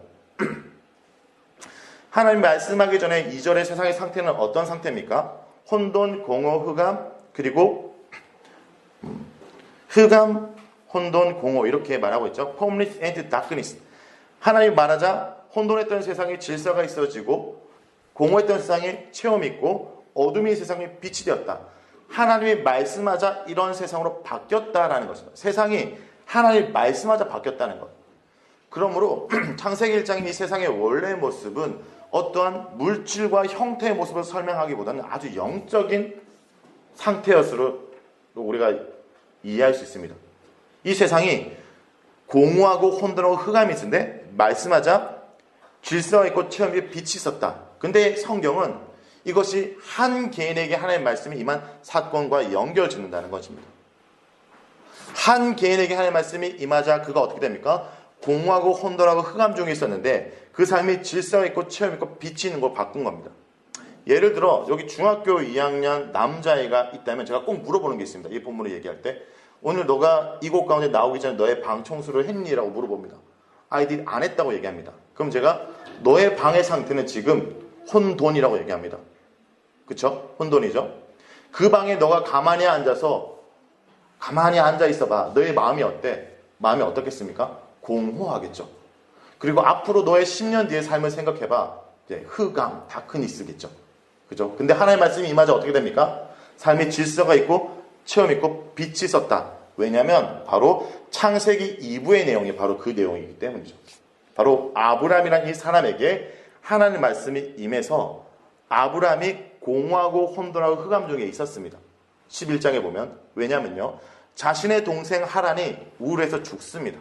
하나님이 말씀하기 전에 2절의 세상의 상태는 어떤 상태입니까? 혼돈, 공허, 흑암, 그리고 흑암, 혼돈, 공허 이렇게 말하고 있죠. Formless and darkness. 하나님이 말하자 혼돈했던 세상에 질서가 있어지고 공허했던 세상에 체험이 있고 어둠이 세상에 빛이 되었다. 하나님이 말씀하자 이런 세상으로 바뀌었다라는 것입니다. 세상이 하나님이 말씀하자 바뀌었다는 것. 그러므로 창세기 1장의 이 세상의 원래의 모습은 어떠한 물질과 형태의 모습을 설명하기보다는 아주 영적인 상태였으로 우리가 이해할 수 있습니다. 이 세상이 공허하고 혼돈하고 흑암이 있는데 말씀하자 질서가 있고 체험이 빛이 있었다. 근데 성경은 이것이 한 개인에게 하나님의 말씀이 임한 사건과 연결짓는다는 것입니다. 한 개인에게 하나님의 말씀이 임하자 그가 어떻게 됩니까? 공허하고 혼돈하고 흑암 중에 있었는데 그 삶이 질서가 있고 체험 있고 빛이 있는 걸 바꾼 겁니다. 예를 들어 여기 중학교 2학년 남자애가 있다면 제가 꼭 물어보는 게 있습니다. 이 본문을 얘기할 때 오늘 너가 이곳 가운데 나오기 전에 너의 방 청소를 했니? 라고 물어봅니다. 아이들이 안 했다고 얘기합니다. 그럼 제가 너의 방의 상태는 지금 혼돈이라고 얘기합니다. 그쵸? 혼돈이죠. 그 방에 너가 가만히 앉아 있어봐. 너의 마음이 어때? 마음이 어떻겠습니까? 공허하겠죠. 그리고 앞으로 너의 10년 뒤의 삶을 생각해봐. 이제 흑암, 다크니스겠죠. 그죠? 근데 하나님의 말씀이 임하자 어떻게 됩니까? 삶의 질서가 있고 체험 있고 빛이 있었다. 왜냐하면 바로 창세기 2부의 내용이 바로 그 내용이기 때문이죠. 바로 아브라함이라는 이 사람에게 하나님의 말씀이 임해서 아브라함이 공허하고 혼돈하고 흑암 중에 있었습니다. 11장에 보면 왜냐면요 자신의 동생 하란이 우울해서 죽습니다.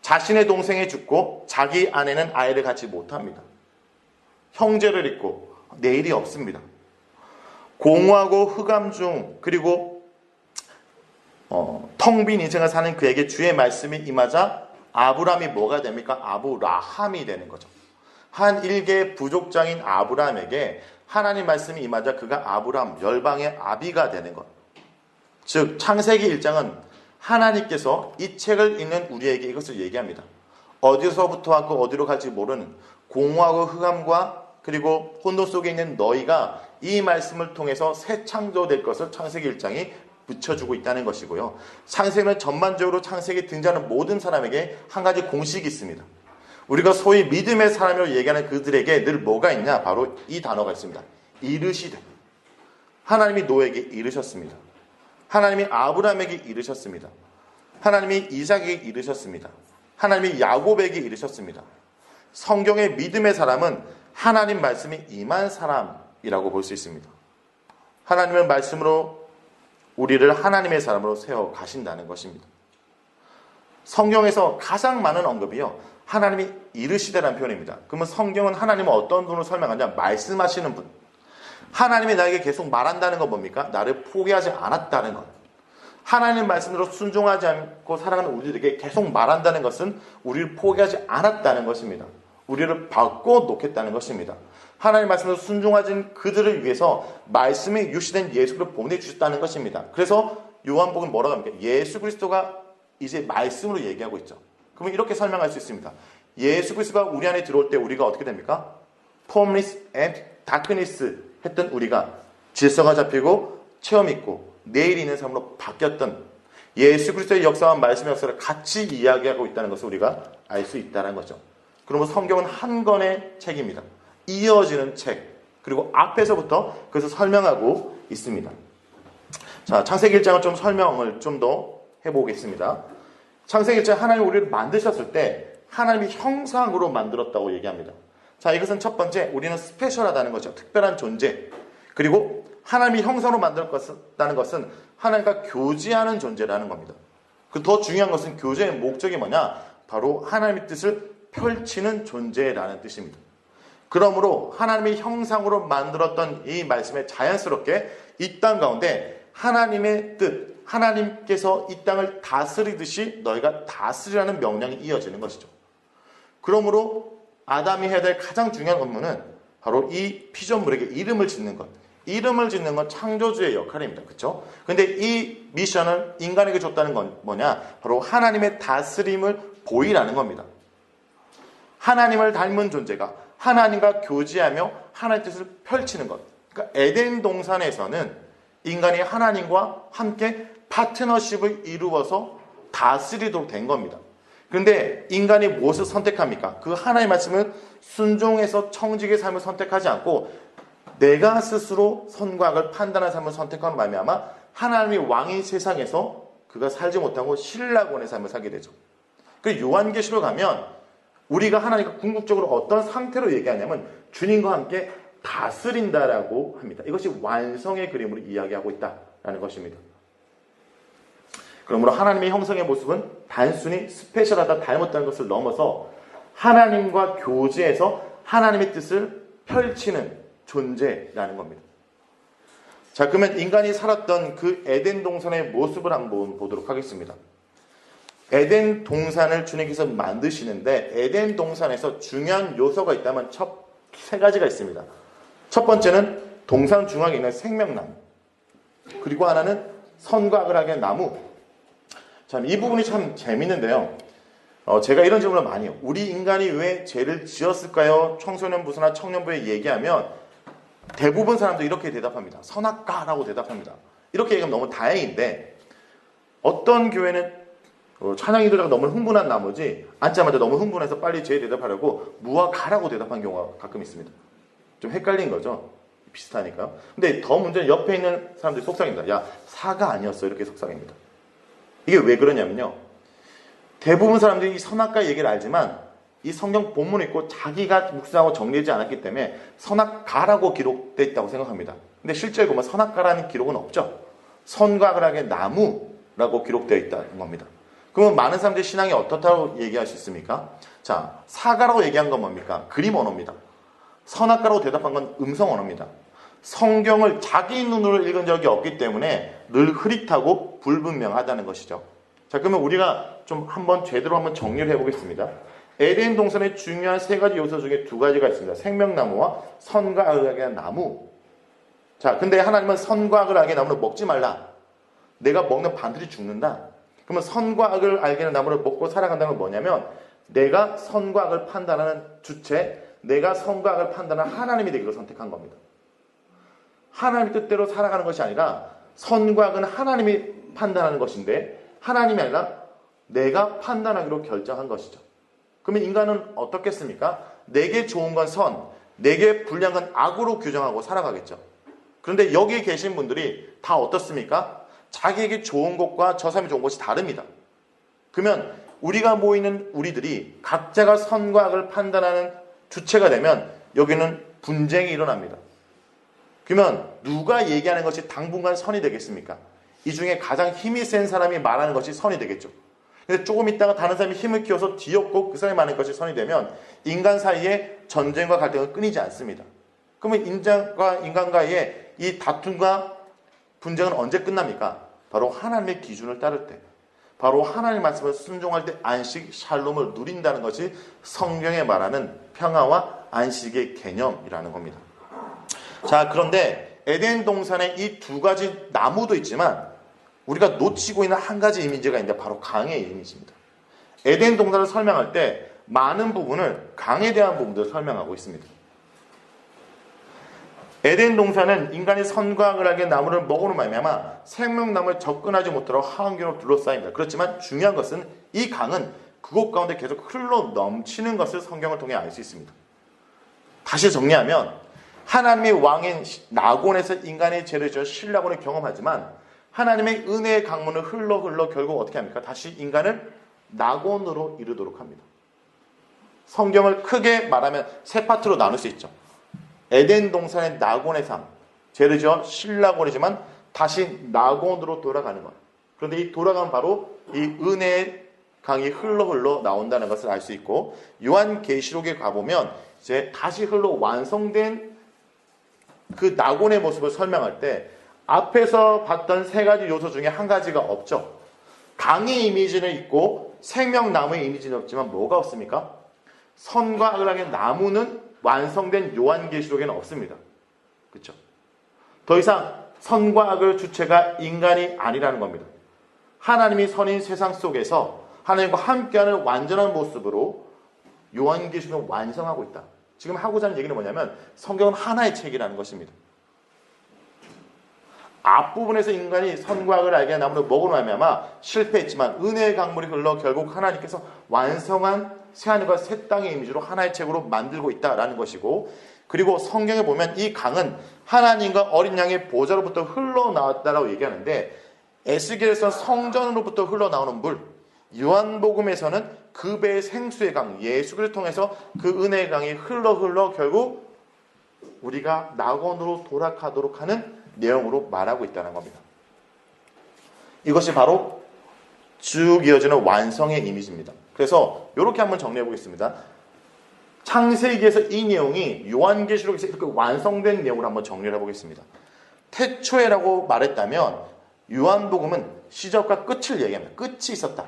자신의 동생이 죽고 자기 아내는 아이를 갖지 못합니다. 형제를 잃고 내일이 없습니다. 공허하고 흑암 중 그리고 텅 빈 인생을 사는 그에게 주의 말씀이 임하자 아브라함이 뭐가 됩니까? 아브라함이 되는 거죠. 한 일개의 부족장인 아브라함에게 하나님 말씀이 임하자 그가 아브라함, 열방의 아비가 되는 것. 즉 창세기 1장은 하나님께서 이 책을 읽는 우리에게 이것을 얘기합니다. 어디서부터 왔고 어디로 갈지 모르는 공허하고 흑암과 그리고 혼돈 속에 있는 너희가 이 말씀을 통해서 새 창조될 것을 창세기 1장이 붙여주고 있다는 것이고요. 창세기는 전반적으로 창세기에 등장하는 모든 사람에게 한 가지 공식이 있습니다. 우리가 소위 믿음의 사람이라고 얘기하는 그들에게 늘 뭐가 있냐? 바로 이 단어가 있습니다. 이르시되. 하나님이 노에게 이르셨습니다. 하나님이 아브라함에게 이르셨습니다. 하나님이 이삭에게 이르셨습니다. 하나님이 야곱에게 이르셨습니다. 성경의 믿음의 사람은 하나님 말씀이 임한 사람이라고 볼 수 있습니다. 하나님의 말씀으로 우리를 하나님의 사람으로 세워 가신다는 것입니다. 성경에서 가장 많은 언급이요. 하나님이 이르시되라는 표현입니다. 그러면 성경은 하나님은 어떤 분으로 설명하냐? 말씀하시는 분. 하나님이 나에게 계속 말한다는 건 뭡니까? 나를 포기하지 않았다는 것. 하나님 말씀으로 순종하지 않고 살아가는 우리들에게 계속 말한다는 것은 우리를 포기하지 않았다는 것입니다. 우리를 바꿔놓겠다는 것입니다. 하나님 말씀으로 순종하진 그들을 위해서 말씀에 유시된 예수를 보내주셨다는 것입니다. 그래서 요한복음 뭐라고 합니까? 예수 그리스도가 이제 말씀으로 얘기하고 있죠. 그러면 이렇게 설명할 수 있습니다. 예수 그리스도가 우리 안에 들어올 때 우리가 어떻게 됩니까? Formless and darkness 했던 우리가 질서가 잡히고 체험 있고 내일 있는 삶으로 바뀌었던 예수 그리스도의 역사와 말씀의 역사를 같이 이야기하고 있다는 것을 우리가 알 수 있다는 거죠. 그러면 성경은 한 권의 책입니다. 이어지는 책, 그리고 앞에서부터 그것을 설명하고 있습니다. 자, 창세기 1장을 좀 설명을 좀 더 해보겠습니다. 창세기 1장 하나님이 우리를 만드셨을 때 하나님이 형상으로 만들었다고 얘기합니다. 자, 이것은 첫 번째, 우리는 스페셜하다는 거죠. 특별한 존재. 그리고 하나님이 형상으로 만들었다는 것은 하나님과 교제하는 존재라는 겁니다. 그 더 중요한 것은 교제의 목적이 뭐냐? 바로 하나님의 뜻을 펼치는 존재라는 뜻입니다. 그러므로 하나님의 형상으로 만들었던 이 말씀에 자연스럽게 이 땅 가운데 하나님의 뜻, 하나님께서 이 땅을 다스리듯이 너희가 다스리라는 명령이 이어지는 것이죠. 그러므로 아담이 해야 될 가장 중요한 업무는 바로 이 피조물에게 이름을 짓는 것. 이름을 짓는 건 창조주의 역할입니다. 그렇죠? 근데 이 미션을 인간에게 줬다는 건 뭐냐? 바로 하나님의 다스림을 보이라는 겁니다. 하나님을 닮은 존재가 하나님과 교제하며 하나님의 뜻을 펼치는 것. 그러니까 에덴 동산에서는 인간이 하나님과 함께 파트너십을 이루어서 다스리도록 된 겁니다. 그런데 인간이 무엇을 선택합니까? 그 하나의 말씀을 순종해서 청직의 삶을 선택하지 않고 내가 스스로 선과 악을 판단하는 삶을 선택하는 말미암아 하나님이 왕인 세상에서 그가 살지 못하고 신라곤의 삶을 살게 되죠. 그 요한계시로 가면 우리가 하나님과 궁극적으로 어떤 상태로 얘기하냐면 주님과 함께 다스린다라고 합니다. 이것이 완성의 그림으로 이야기하고 있다라는 것입니다. 그러므로 하나님의 형성의 모습은 단순히 스페셜하다, 닮았다는 것을 넘어서 하나님과 교제해서 하나님의 뜻을 펼치는 존재라는 겁니다. 자, 그러면 인간이 살았던 그 에덴 동산의 모습을 한번 보도록 하겠습니다. 에덴 동산을 주님께서 만드시는데 에덴 동산에서 중요한 요소가 있다면 세 가지가 있습니다. 첫 번째는 동산 중앙에 있는 생명나무, 그리고 하나는 선과 악을 하게 나무. 참, 이 부분이 참 재밌는데요. 제가 이런 질문을 많이 해요. 우리 인간이 왜 죄를 지었을까요? 청소년부나 청년부에 얘기하면 대부분 사람들이 이렇게 대답합니다. 선악과라고 대답합니다. 이렇게 얘기하면 너무 다행인데 어떤 교회는 찬양이 들다가 너무 흥분한 나머지 앉자마자 너무 흥분해서 빨리 죄에 대답하려고 무화과라고 대답한 경우가 가끔 있습니다. 좀 헷갈린 거죠. 비슷하니까요. 근데 더 문제는 옆에 있는 사람들이 속상입니다. 야, 사가 아니었어. 이렇게 속상입니다. 이게 왜 그러냐면요. 대부분 사람들이 이 선악과 얘기를 알지만 이 성경 본문을 읽고 자기가 묵상하고 정리하지 않았기 때문에 선악과라고 기록되어 있다고 생각합니다. 근데 실제로 보면 선악과라는 기록은 없죠. 선과 악을 하게 나무라고 기록되어 있다는 겁니다. 그러면 많은 사람들이 신앙이 어떻다고 얘기할 수 있습니까? 자, 사과라고 얘기한 건 뭡니까? 그림 언어입니다. 선악과라고 대답한 건 음성 언어입니다. 성경을 자기 눈으로 읽은 적이 없기 때문에 늘 흐릿하고 불분명하다는 것이죠. 자, 그러면 우리가 좀 제대로 한번 정리를 해보겠습니다. 에덴 동산의 중요한 세 가지 요소 중에 두 가지가 있습니다. 생명나무와 선과 악을 알게 하는 나무. 자, 근데 하나님은 선과 악을 알게 하는 나무를 먹지 말라. 내가 먹는 반드시 죽는다. 그러면 선과 악을 알게 하는 나무를 먹고 살아간다는 건 뭐냐면 내가 선과 악을 판단하는 주체, 내가 선과 악을 판단하는 하나님이 되기로 선택한 겁니다. 하나님의 뜻대로 살아가는 것이 아니라 선과 악은 하나님이 판단하는 것인데 하나님이 아니라 내가 판단하기로 결정한 것이죠. 그러면 인간은 어떻겠습니까? 내게 좋은 건 선, 내게 불리한 건 악으로 규정하고 살아가겠죠. 그런데 여기 계신 분들이 다 어떻습니까? 자기에게 좋은 것과 저 사람이 좋은 것이 다릅니다. 그러면 우리가 모이는 우리들이 각자가 선과 악을 판단하는 주체가 되면 여기는 분쟁이 일어납니다. 그러면 누가 얘기하는 것이 당분간 선이 되겠습니까? 이 중에 가장 힘이 센 사람이 말하는 것이 선이 되겠죠. 근데 조금 있다가 다른 사람이 힘을 키워서 뒤엎고 그 사람이 말하는 것이 선이 되면 인간 사이에 전쟁과 갈등은 끊이지 않습니다. 그러면 인간과 인간과의 이 다툼과 분쟁은 언제 끝납니까? 바로 하나님의 기준을 따를 때, 바로 하나님의 말씀을 순종할 때 안식, 샬롬을 누린다는 것이 성경에 말하는 평화와 안식의 개념이라는 겁니다. 자, 그런데 에덴 동산에 이 두 가지 나무도 있지만 우리가 놓치고 있는 한 가지 이미지가 있는데 바로 강의 이미지입니다. 에덴 동산을 설명할 때 많은 부분을 강에 대한 부분들을 설명하고 있습니다. 에덴 동산은 인간이 선과 악을 알게 나무를 먹으로 말미암아 생명나무에 접근하지 못하도록 하원경으로 둘러싸입니다. 그렇지만 중요한 것은 이 강은 그곳 가운데 계속 흘러 넘치는 것을 성경을 통해 알 수 있습니다. 다시 정리하면 하나님의 왕인 나곤에서 인간의 죄를 지어 신라곤을 경험하지만 하나님의 은혜의 강문을 흘러 결국 어떻게 합니까? 다시 인간을 나곤으로 이르도록 합니다. 성경을 크게 말하면 세 파트로 나눌 수 있죠. 에덴 동산의 나곤의 삶, 죄를 지어 신라곤이지만 다시 나곤으로 돌아가는 것. 그런데 이 돌아가면 바로 이 은혜의 강이 흘러 나온다는 것을 알 수 있고, 요한계시록에 가보면 이제 다시 흘러 완성된 그 나곤의 모습을 설명할 때 앞에서 봤던 세 가지 요소 중에 한 가지가 없죠. 강의 이미지는 있고 생명나무의 이미지는 없지만 뭐가 없습니까? 선과 악을 하게 나무는 완성된 요한계시록에는 없습니다. 그렇죠? 더 이상 선과 악을 주체가 인간이 아니라는 겁니다. 하나님이 선인 세상 속에서 하나님과 함께하는 완전한 모습으로 요한계시록을 완성하고 있다. 지금 하고자 하는 얘기는 뭐냐면 성경은 하나의 책이라는 것입니다. 앞부분에서 인간이 선과 악을 알게 한 나무를 먹으로 말미암아 실패했지만 은혜의 강물이 흘러 결국 하나님께서 완성한 새하늘과 새 땅의 이미지로 하나의 책으로 만들고 있다라는 것이고, 그리고 성경에 보면 이 강은 하나님과 어린 양의 보좌로부터 흘러나왔다라고 얘기하는데, 에스겔에서 성전으로부터 흘러나오는 물, 요한복음에서는 그 배의 생수의 강 예수를 통해서 그 은혜의 강이 흘러 결국 우리가 낙원으로 돌아가도록 하는 내용으로 말하고 있다는 겁니다. 이것이 바로 쭉 이어지는 완성의 이미지입니다. 그래서 이렇게 한번 정리해 보겠습니다. 창세기에서 이 내용이 요한계시록에서 이렇게 완성된 내용으로 한번 정리를 해보겠습니다. 태초에라고 말했다면 요한복음은 시작과 끝을 얘기합니다. 끝이 있었다.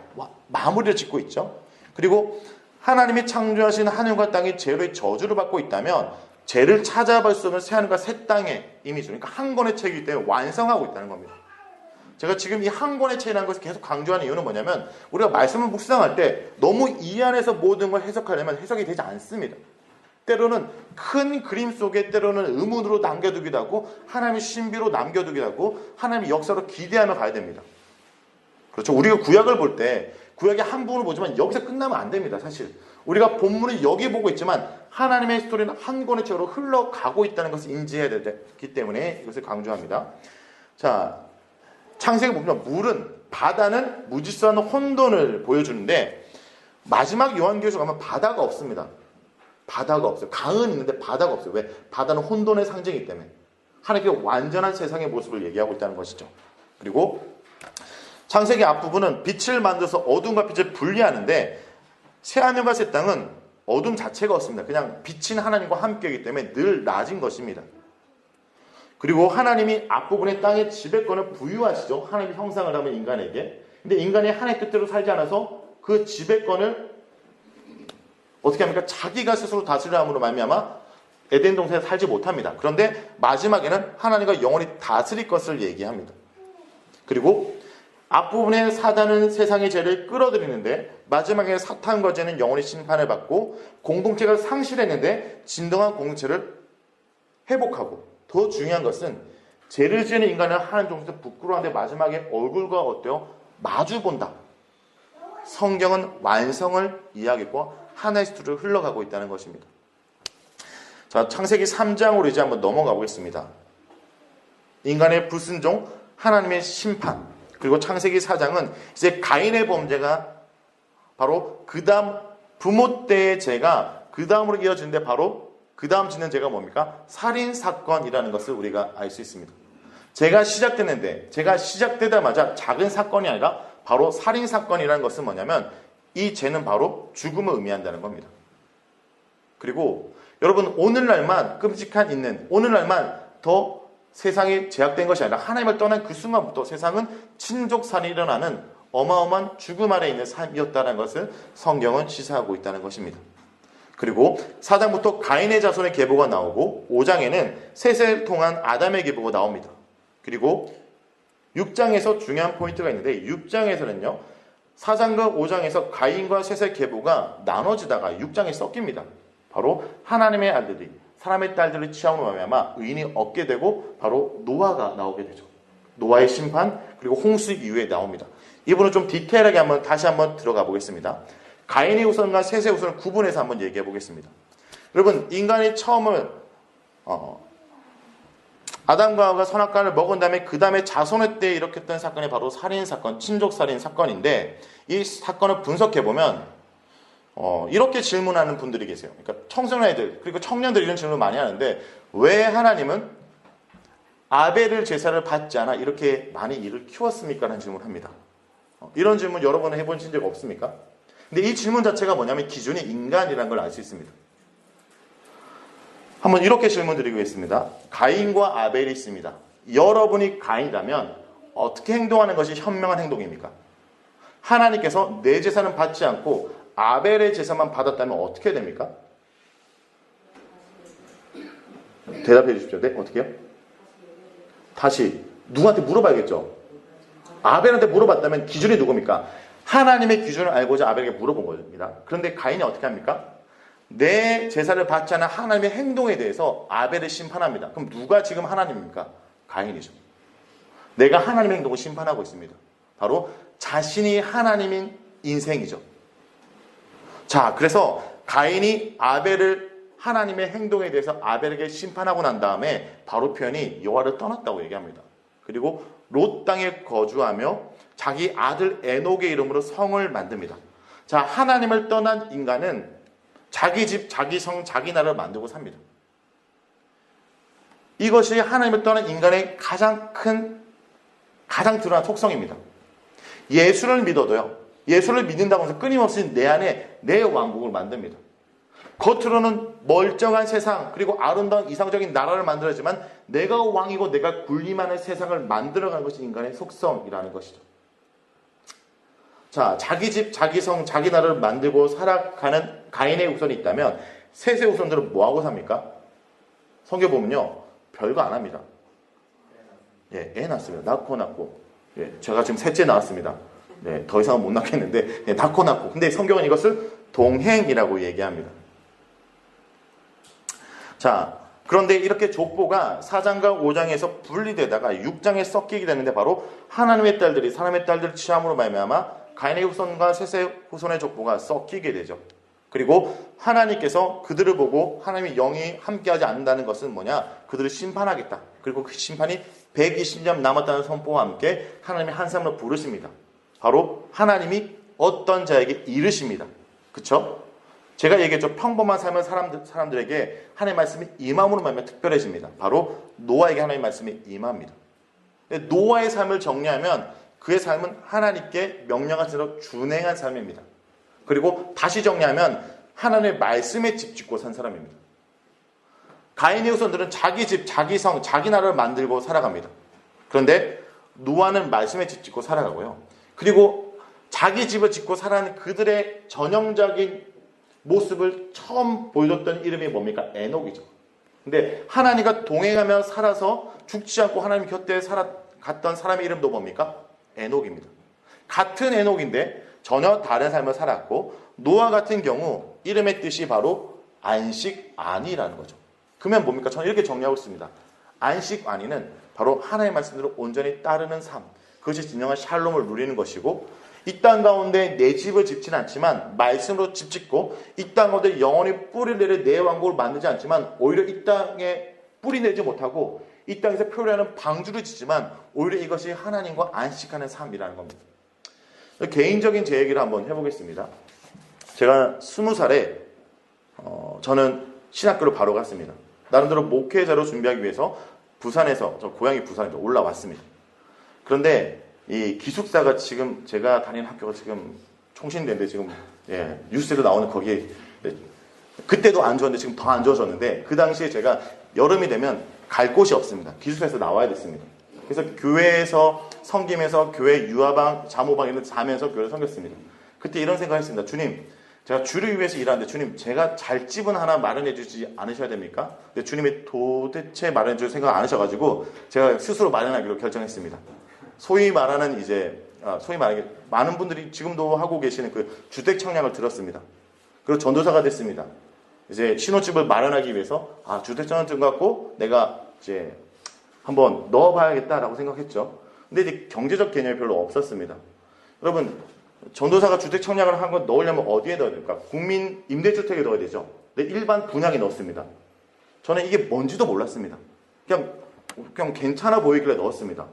마무리를 짓고 있죠. 그리고 하나님이 창조하신 하늘과 땅이 죄의 저주를 받고 있다면 죄를 찾아볼 수 없는 새하늘과 새 땅의 이미지, 그러니까 한 권의 책이기 때문에 완성하고 있다는 겁니다. 제가 지금 이 한 권의 책이라는 것을 계속 강조하는 이유는 뭐냐면, 우리가 말씀을 묵상할 때 너무 이 안에서 모든 걸 해석하려면 해석이 되지 않습니다. 때로는 큰 그림 속에 때로는 의문으로 남겨두기도 하고 하나님의 신비로 남겨두기도 하고 하나님의 역사로 기대하며 가야 됩니다. 그렇죠. 우리가 구약을 볼 때 구약의 한 부분을 보지만 여기서 끝나면 안 됩니다. 사실 우리가 본문을 여기 보고 있지만 하나님의 스토리는 한 권의 책으로 흘러가고 있다는 것을 인지해야 되기 때문에 이것을 강조합니다. 자, 창세기 보면 물은, 바다는 무질서한 혼돈을 보여주는데, 마지막 요한계시록 가면 바다가 없습니다. 바다가 없어요. 강은 있는데 바다가 없어요. 왜? 바다는 혼돈의 상징이기 때문에. 하나님께 완전한 세상의 모습을 얘기하고 있다는 것이죠. 그리고 창세기 앞부분은 빛을 만들어서 어둠과 빛을 분리하는데, 새하늘과 새 땅은 어둠 자체가 없습니다. 그냥 빛인 하나님과 함께이기 때문에 늘 낮은 것입니다. 그리고 하나님이 앞부분에 땅의 지배권을 부여하시죠. 하나님의 형상을 하면 인간에게. 근데 인간이 하나님의 뜻대로 살지 않아서 그 지배권을 어떻게 합니까? 자기가 스스로 다스리려 함으로 말미암아 에덴 동산에 살지 못합니다. 그런데 마지막에는 하나님과 영원히 다스릴 것을 얘기합니다. 그리고 앞부분에 사단은 세상의 죄를 끌어들이는데, 마지막에 사탄과 죄는 영원히 심판을 받고 공동체가 상실했는데 진정한 공동체를 회복하고, 더 중요한 것은 죄를 지은 인간은 하나님 정도에서 부끄러워하는데 마지막에 얼굴과 어때요? 마주본다. 성경은 완성을 이야기했고 하나의 스토리로 흘러가고 있다는 것입니다. 자, 창세기 3장으로 이제 한번 넘어가 보겠습니다. 인간의 불순종, 하나님의 심판, 그리고 창세기 4장은 이제 가인의 범죄가 바로 그 다음 부모 때의 죄가 그 다음으로 이어지는데, 바로 그 다음 짓는 죄가 뭡니까? 살인사건이라는 것을 우리가 알 수 있습니다. 죄가 시작됐는데, 죄가 시작되자마자 작은 사건이 아니라 바로 살인사건이라는 것은 뭐냐면, 이 죄는 바로 죽음을 의미한다는 겁니다. 그리고 여러분, 오늘날만 끔찍한 있는, 오늘날만 더 세상이 제약된 것이 아니라 하나님을 떠난 그 순간부터 세상은 친족살인이 일어나는 어마어마한 죽음 아래 있는 삶이었다는 것을 성경은 시사하고 있다는 것입니다. 그리고 4장부터 가인의 자손의 계보가 나오고 5장에는 셋을 통한 아담의 계보가 나옵니다. 그리고 6장에서 중요한 포인트가 있는데, 6장에서는요 4장과 5장에서 가인과 셋의 계보가 나눠지다가 6장에 섞입니다. 바로 하나님의 아들이 사람의 딸들을 취함으로 말미암아 의인이 얻게 되고 바로 노아가 나오게 되죠. 노아의 심판, 그리고 홍수 이후에 나옵니다. 이 부분은 좀 디테일하게 다시 한번 들어가 보겠습니다. 가인의 후손과 셋의 후손을 구분해서 한번 얘기해 보겠습니다. 여러분, 인간이 처음을 아담과 하와가 선악과를 먹은 다음에 그 다음에 자손의 때에 일으켰던 사건이 바로 살인사건, 친족살인 사건인데, 이 사건을 분석해보면 이렇게 질문하는 분들이 계세요. 그러니까 청소년애들, 그리고 청년들 이런 질문을 많이 하는데, 왜 하나님은 아벨을 제사를 받지 않아 이렇게 많이 이를 키웠습니까? 라는 질문을 합니다. 이런 질문 여러분 해보신 적 없습니까? 근데 이 질문 자체가 뭐냐면 기준이 인간이라는 걸 알 수 있습니다. 한번 이렇게 질문 드리겠습니다. 가인과 아벨이 있습니다. 여러분이 가인이라면 어떻게 행동하는 것이 현명한 행동입니까? 하나님께서 내 제사는 받지 않고 아벨의 제사만 받았다면 어떻게 됩니까? 대답해 주십시오. 네? 어떻게 해요? 다시 누구한테 물어봐야겠죠. 아벨한테 물어봤다면 기준이 누굽니까? 하나님의 기준을 알고자 아벨에게 물어본 겁니다. 그런데 가인이 어떻게 합니까? 내 제사를 받지 않은 하나님의 행동에 대해서 아벨을 심판합니다. 그럼 누가 지금 하나님입니까? 가인이죠. 내가 하나님의 행동을 심판하고 있습니다. 바로 자신이 하나님인 인생이죠. 자, 그래서 가인이 아벨을 하나님의 행동에 대해서 아벨에게 심판하고 난 다음에 바로 표현이 여호와를 떠났다고 얘기합니다. 그리고 롯 땅에 거주하며 자기 아들 에녹의 이름으로 성을 만듭니다. 자, 하나님을 떠난 인간은 자기 집, 자기 성, 자기 나라를 만들고 삽니다. 이것이 하나님을 떠난 인간의 가장 드러난 속성입니다. 예수를 믿어도요, 예수를 믿는다고 해서 끊임없이 내 안에 내 왕국을 만듭니다. 겉으로는 멀쩡한 세상, 그리고 아름다운 이상적인 나라를 만들었지만 내가 왕이고 내가 군림하는 세상을 만들어가는 것이 인간의 속성이라는 것이죠. 자, 자기 집, 자기 성, 자기 나라를 만들고 살아가는 가인의 후손이 있다면 셋의 후손들은 뭐하고 삽니까? 성경 보면요, 별거 안 합니다. 예, 애 낳습니다. 낳고. 예, 제가 지금 셋째 낳았습니다. 네, 더 이상은 못 낳겠는데, 예, 낳고. 근데 성경은 이것을 동행이라고 얘기합니다. 자, 그런데 이렇게 족보가 4장과 5장에서 분리되다가 6장에 섞이게 되는데 바로 하나님의 딸들이 사람의 딸들을 취함으로 말미암아 가인의 후손과 셋의 후손의 족보가 섞이게 되죠. 그리고 하나님께서 그들을 보고 하나님의 영이 함께하지 않는다는 것은 뭐냐? 그들을 심판하겠다. 그리고 그 심판이 120년 남았다는 선포와 함께 하나님이 한 사람으로 부르십니다. 바로 하나님이 어떤 자에게 이르십니다. 그쵸? 제가 얘기했죠. 평범한 삶은 사람들에게 하나님의 말씀이 임함으로 말미암아 특별해집니다. 바로 노아에게 하나님의 말씀이 임합니다. 노아의 삶을 정리하면 그의 삶은 하나님께 명령하신 대로 준행한 삶입니다. 그리고 다시 정리하면 하나님의 말씀에 집 짓고 산 사람입니다. 가인의 후손들은 자기 집, 자기 성, 자기 나라를 만들고 살아갑니다. 그런데 노아는 말씀에 집 짓고 살아가고요. 그리고 자기 집을 짓고 살아가는 그들의 전형적인 모습을 처음 보여줬던 이름이 뭡니까? 에녹이죠. 근데 하나님과 동행하며 살아서 죽지 않고 하나님 곁에 갔던 사람의 이름도 뭡니까? 에녹입니다. 같은 에녹인데 전혀 다른 삶을 살았고, 노아 같은 경우 이름의 뜻이 바로 안식안이라는 거죠. 그러면 뭡니까? 저는 이렇게 정리하고 있습니다. 안식안이는 바로 하나님의 말씀대로 온전히 따르는 삶, 그것이 진정한 샬롬을 누리는 것이고, 이 땅 가운데 내 집을 짓지는 않지만 말씀으로 집 짓고, 이 땅 가운데 영원히 뿌리를 내려 내 왕국을 만들지 않지만 오히려 이 땅에 뿌리 내지 못하고 이 땅에서 표류하는 방주를 짓지만 오히려 이것이 하나님과 안식하는 삶이라는 겁니다. 개인적인 제 얘기를 한번 해보겠습니다. 제가 20살에 저는 신학교를 바로 갔습니다. 나름대로 목회자로 준비하기 위해서 부산에서, 저 고향이 부산에서 올라왔습니다. 그런데 이 기숙사가 지금 제가 다니는 학교가 지금 총신대인데 지금 뉴스에도 나오는 거기에 그때도 안 좋았는데 지금 더 안 좋아졌는데, 그 당시에 제가 여름이 되면 갈 곳이 없습니다. 기숙사에서 나와야 됐습니다. 그래서 교회에서 섬기면서 교회 유아방, 자모방 이런 데 자면서 교회를 섬겼습니다. 그때 이런 생각을 했습니다. 주님, 제가 주를 위해서 일하는데 주님, 제가 잘 집은 하나 마련해 주지 않으셔야 됩니까? 근데 주님이 도대체 마련해 줄 생각 안 하셔가지고 제가 스스로 마련하기로 결정했습니다. 소위 말하는 많은 분들이 지금도 하고 계시는 그 주택 청약을 들었습니다. 그리고 전도사가 됐습니다. 이제 신혼집을 마련하기 위해서 주택 청약증 갖고 내가 이제 한번 넣어봐야겠다라고 생각했죠. 근데 이제 경제적 개념이 별로 없었습니다. 여러분, 전도사가 주택 청약을 한 건 넣으려면 어디에 넣어야 됩니까? 국민 임대주택에 넣어야 되죠. 근데 일반 분양에 넣었습니다. 저는 이게 뭔지도 몰랐습니다. 그냥 괜찮아 보이길래 넣었습니다.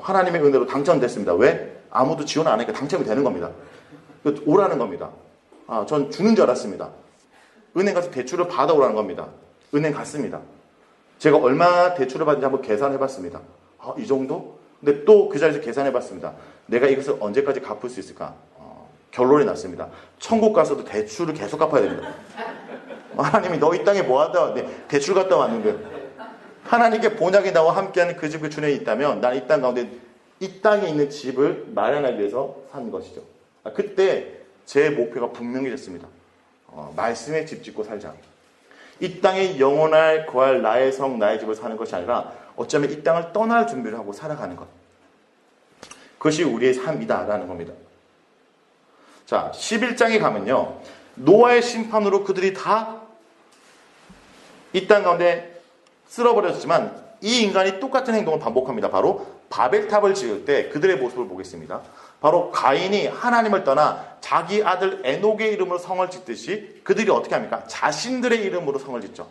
하나님의 은혜로 당첨됐습니다. 왜? 아무도 지원 안 하니까 당첨이 되는 겁니다. 오라는 겁니다. 전 주는 줄 알았습니다. 은행 가서 대출을 받아오라는 겁니다. 은행 갔습니다. 제가 얼마 대출을 받는지 한번 계산해봤습니다. 이 정도? 근데 또 그 자리에서 계산해봤습니다. 내가 이것을 언제까지 갚을 수 있을까? 결론이 났습니다. 천국 가서도 대출을 계속 갚아야 됩니다. 하나님이 너 이 땅에 뭐 하다 왔는데 대출 갔다 왔는데, 하나님께 본향이 나와 함께하는 그 집을 주님이 있다면 나는 이 땅 가운데 이 땅에 있는 집을 마련하기 위해서 산 것이죠. 그때 제 목표가 분명해졌습니다. 말씀에 집 짓고 살자. 이 땅에 영원할 거할 나의 성, 나의 집을 사는 것이 아니라 어쩌면 이 땅을 떠날 준비를 하고 살아가는 것. 그것이 우리의 삶이다라는 겁니다. 자, 11장에 가면요, 노아의 심판으로 그들이 다 이 땅 가운데 쓸어버렸지만 이 인간이 똑같은 행동을 반복합니다. 바로 바벨탑을 지을 때 그들의 모습을 보겠습니다. 바로 가인이 하나님을 떠나 자기 아들 에녹의 이름으로 성을 짓듯이 그들이 어떻게 합니까? 자신들의 이름으로 성을 짓죠.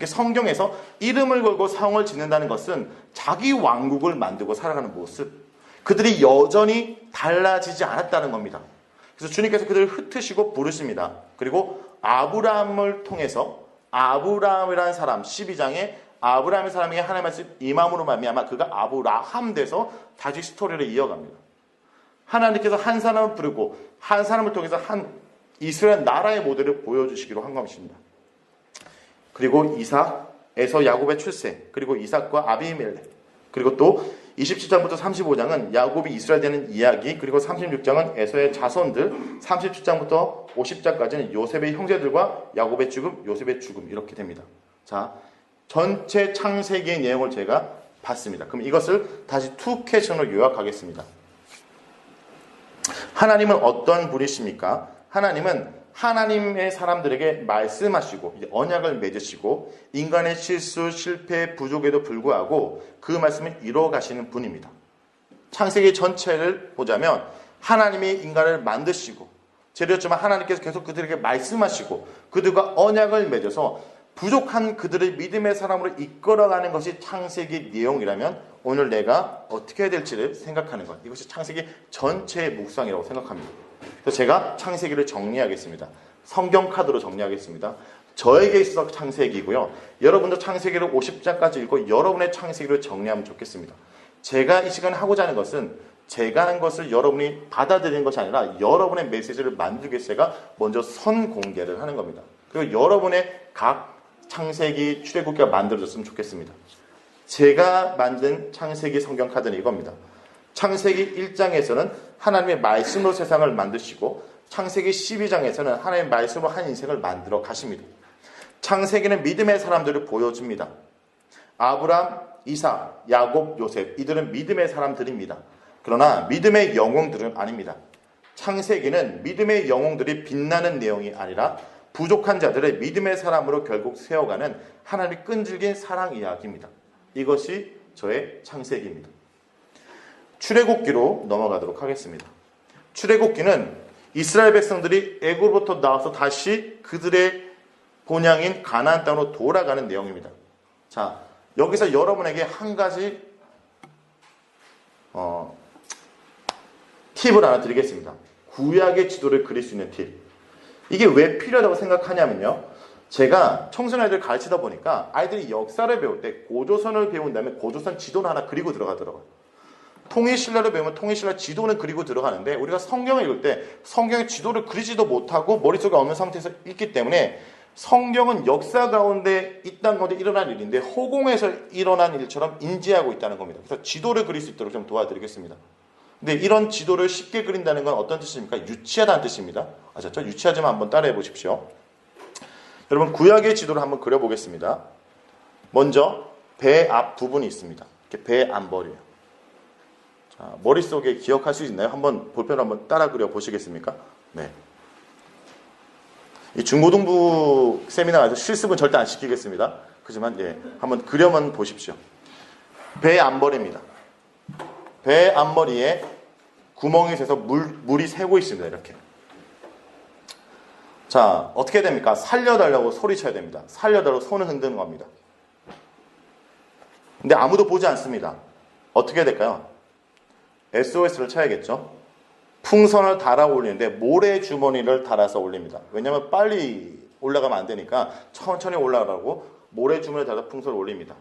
성경에서 이름을 걸고 성을 짓는다는 것은 자기 왕국을 만들고 살아가는 모습, 그들이 여전히 달라지지 않았다는 겁니다. 그래서 주님께서 그들을 흩으시고 부르십니다. 그리고 아브라함을 통해서 아브라함이라는 사람, 12장에 아브라함의 사람에게 하나님의 말씀 임함으로 말미암아 그가 아브라함 돼서 다시 스토리를 이어갑니다. 하나님께서 한 사람을 부르고 한 사람을 통해서 한 이스라엘 나라의 모델을 보여주시기로 한 것입니다. 그리고 이삭에서 야곱의 출세, 그리고 이삭과 아비멜렉, 그리고 또 27장부터 35장은 야곱이 이스라엘 되는 이야기, 그리고 36장은 에서의 자손들, 37장부터 50장까지는 요셉의 형제들과 야곱의 죽음, 요셉의 죽음 이렇게 됩니다. 자, 전체 창세기의 내용을 제가 봤습니다. 그럼 이것을 다시 투 퀘션으로 요약하겠습니다. 하나님은 어떤 분이십니까? 하나님은 하나님의 사람들에게 말씀하시고 언약을 맺으시고 인간의 실수, 실패, 부족에도 불구하고 그 말씀을 이루어 가시는 분입니다. 창세기 전체를 보자면 하나님이 인간을 만드시고 죄였지만 하나님께서 계속 그들에게 말씀하시고 그들과 언약을 맺어서 부족한 그들의 믿음의 사람으로 이끌어가는 것이 창세기 내용이라면 오늘 내가 어떻게 해야 될지를 생각하는 것, 이것이 창세기 전체의 묵상이라고 생각합니다. 그래서 제가 창세기를 정리하겠습니다. 성경 카드로 정리하겠습니다. 저에게 있어서 창세기이고요. 여러분도 창세기를 50장까지 읽고 여러분의 창세기를 정리하면 좋겠습니다. 제가 이 시간에 하고자 하는 것은 제가 한 것을 여러분이 받아들이는 것이 아니라 여러분의 메시지를 만들기 위해서 제가 먼저 선 공개를 하는 겁니다. 그리고 여러분의 각 창세기 출애굽기가 만들어졌으면 좋겠습니다. 제가 만든 창세기 성경 카드는 이겁니다. 창세기 1장에서는 하나님의 말씀으로 세상을 만드시고 창세기 12장에서는 하나님의 말씀으로 한 인생을 만들어 가십니다. 창세기는 믿음의 사람들을 보여줍니다. 아브람, 이삭, 야곱, 요셉, 이들은 믿음의 사람들입니다. 그러나 믿음의 영웅들은 아닙니다. 창세기는 믿음의 영웅들이 빛나는 내용이 아니라 부족한 자들의 믿음의 사람으로 결국 세워가는 하나님의 끈질긴 사랑 이야기입니다. 이것이 저의 창세기입니다. 출애굽기로 넘어가도록 하겠습니다. 출애굽기는 이스라엘 백성들이 애굽으로부터 나와서 다시 그들의 본향인 가나안 땅으로 돌아가는 내용입니다. 자, 여기서 여러분에게 한 가지 팁을 하나 드리겠습니다. 구약의 지도를 그릴 수 있는 팁. 이게 왜 필요하다고 생각하냐면요. 제가 청소년아이들 가르치다 보니까 아이들이 역사를 배울 때 고조선을 배운 다음에 고조선 지도를 하나 그리고 들어가더라고요. 통일신라를 배우면 통일신라 지도는 그리고 들어가는데 우리가 성경을 읽을 때 성경의 지도를 그리지도 못하고 머릿속에 없는 상태에서 읽기 때문에 성경은 역사 가운데 이 땅 가운데 일어난 일인데 허공에서 일어난 일처럼 인지하고 있다는 겁니다. 그래서 지도를 그릴 수 있도록 좀 도와드리겠습니다. 근데 이런 지도를 쉽게 그린다는 건 어떤 뜻입니까? 유치하다는 뜻입니다. 아셨죠? 유치하지만 한번 따라해 보십시오. 여러분 구약의 지도를 한번 그려보겠습니다. 먼저 배 앞 부분이 있습니다. 이렇게 배 앞머리예요. 자, 머릿속에 기억할 수 있나요? 한번 볼펜을 한번 따라 그려 보시겠습니까? 네. 이 중고등부 세미나에서 실습은 절대 안 시키겠습니다. 그렇지만 예, 한번 그려만 보십시오. 배 앞머리입니다. 배 앞머리에 구멍이 새서 물이 새고 있습니다. 이렇게. 자, 어떻게 됩니까? 살려달라고 소리쳐야 됩니다. 살려달라고 손을 흔드는 겁니다. 근데 아무도 보지 않습니다. 어떻게 해야 될까요? SOS를 쳐야겠죠. 풍선을 달아 올리는데 모래주머니를 달아서 올립니다. 왜냐하면 빨리 올라가면 안 되니까 천천히 올라가라고 모래주머니를 달아서 풍선을 올립니다.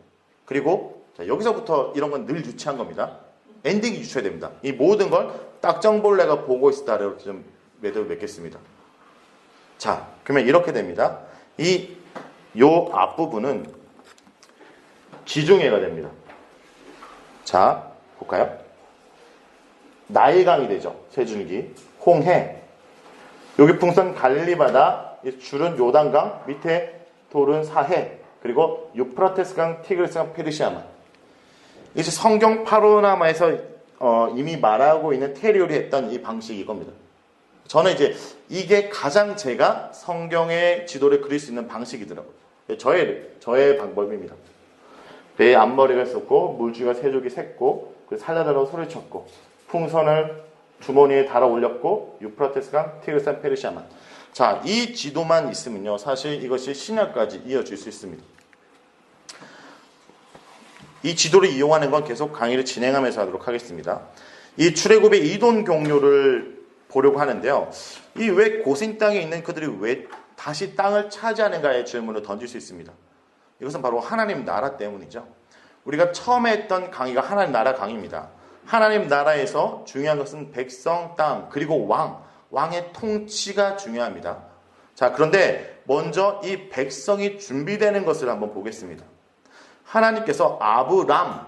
그리고 자, 여기서부터 이런 건 늘 유치한 겁니다. 엔딩이 유치해야 됩니다. 이 모든 걸 딱정벌레가 보고 있다 이렇게 좀 매듭을 맺겠습니다. 자, 그러면 이렇게 됩니다. 요 앞부분은 지중해가 됩니다. 자, 볼까요? 나일강이 되죠. 세줄기, 홍해, 여기 풍선 갈릴리바다, 줄은 요단강, 밑에 돌은 사해, 그리고 유프라테스강, 티그리스강, 페르시아만. 이제 성경 파노라마에서 이미 말하고 있는 테리올이 했던 이 방식이 이겁니다. 저는 이제 이게 가장 제가 성경의 지도를 그릴 수 있는 방식이더라고요. 저의 방법입니다. 배에 앞머리가 있었고 물줄기가 세족이 샜고 그 살라다라고 소리쳤고 풍선을 주머니에 달아 올렸고 유프라테스강 티그리스산 페르시아만. 자, 이 지도만 있으면요 사실 이것이 신약까지 이어질 수 있습니다. 이 지도를 이용하는 건 계속 강의를 진행하면서 하도록 하겠습니다. 이 출애굽의 이동 경로를 보려고 하는데요. 이 왜 고센 땅에 있는 그들이 왜 다시 땅을 차지하는가의 질문을 던질 수 있습니다. 이것은 바로 하나님 나라 때문이죠. 우리가 처음에 했던 강의가 하나님 나라 강의입니다. 하나님 나라에서 중요한 것은 백성, 땅, 그리고 왕의 통치가 중요합니다. 자, 그런데 먼저 이 백성이 준비되는 것을 한번 보겠습니다. 하나님께서 아브람,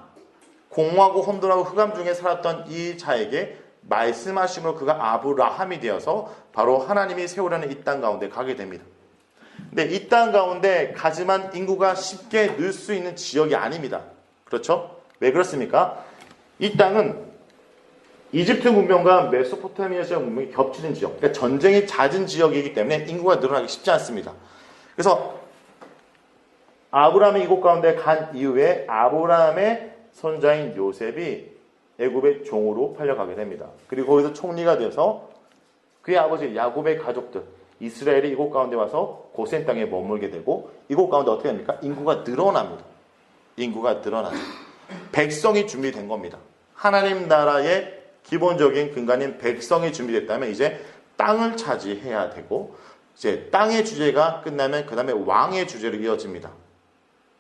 공허하고 혼돈하고 흑암 중에 살았던 이 자에게 말씀하심으로 그가 아브라함이 되어서 바로 하나님이 세우려는 이 땅 가운데 가게 됩니다. 근데 이 땅 가운데 가지만 인구가 쉽게 늘 수 있는 지역이 아닙니다. 그렇죠? 왜 그렇습니까? 이 땅은 이집트 문명과 메소포타미아 지역 문명이 겹치는 지역, 그러니까 전쟁이 잦은 지역이기 때문에 인구가 늘어나기 쉽지 않습니다. 그래서 아브라함이 이곳 가운데 간 이후에 아브라함의 손자인 요셉이 애굽의 종으로 팔려가게 됩니다. 그리고 거기서 총리가 되어서 그의 아버지 야곱의 가족들 이스라엘이 이곳 가운데 와서 고센 땅에 머물게 되고 이곳 가운데 어떻게 됩니까? 인구가 늘어납니다. 인구가 늘어나죠. 백성이 준비된 겁니다. 하나님 나라의 기본적인 근간인 백성이 준비됐다면 이제 땅을 차지해야 되고 이제 땅의 주제가 끝나면 그 다음에 왕의 주제로 이어집니다.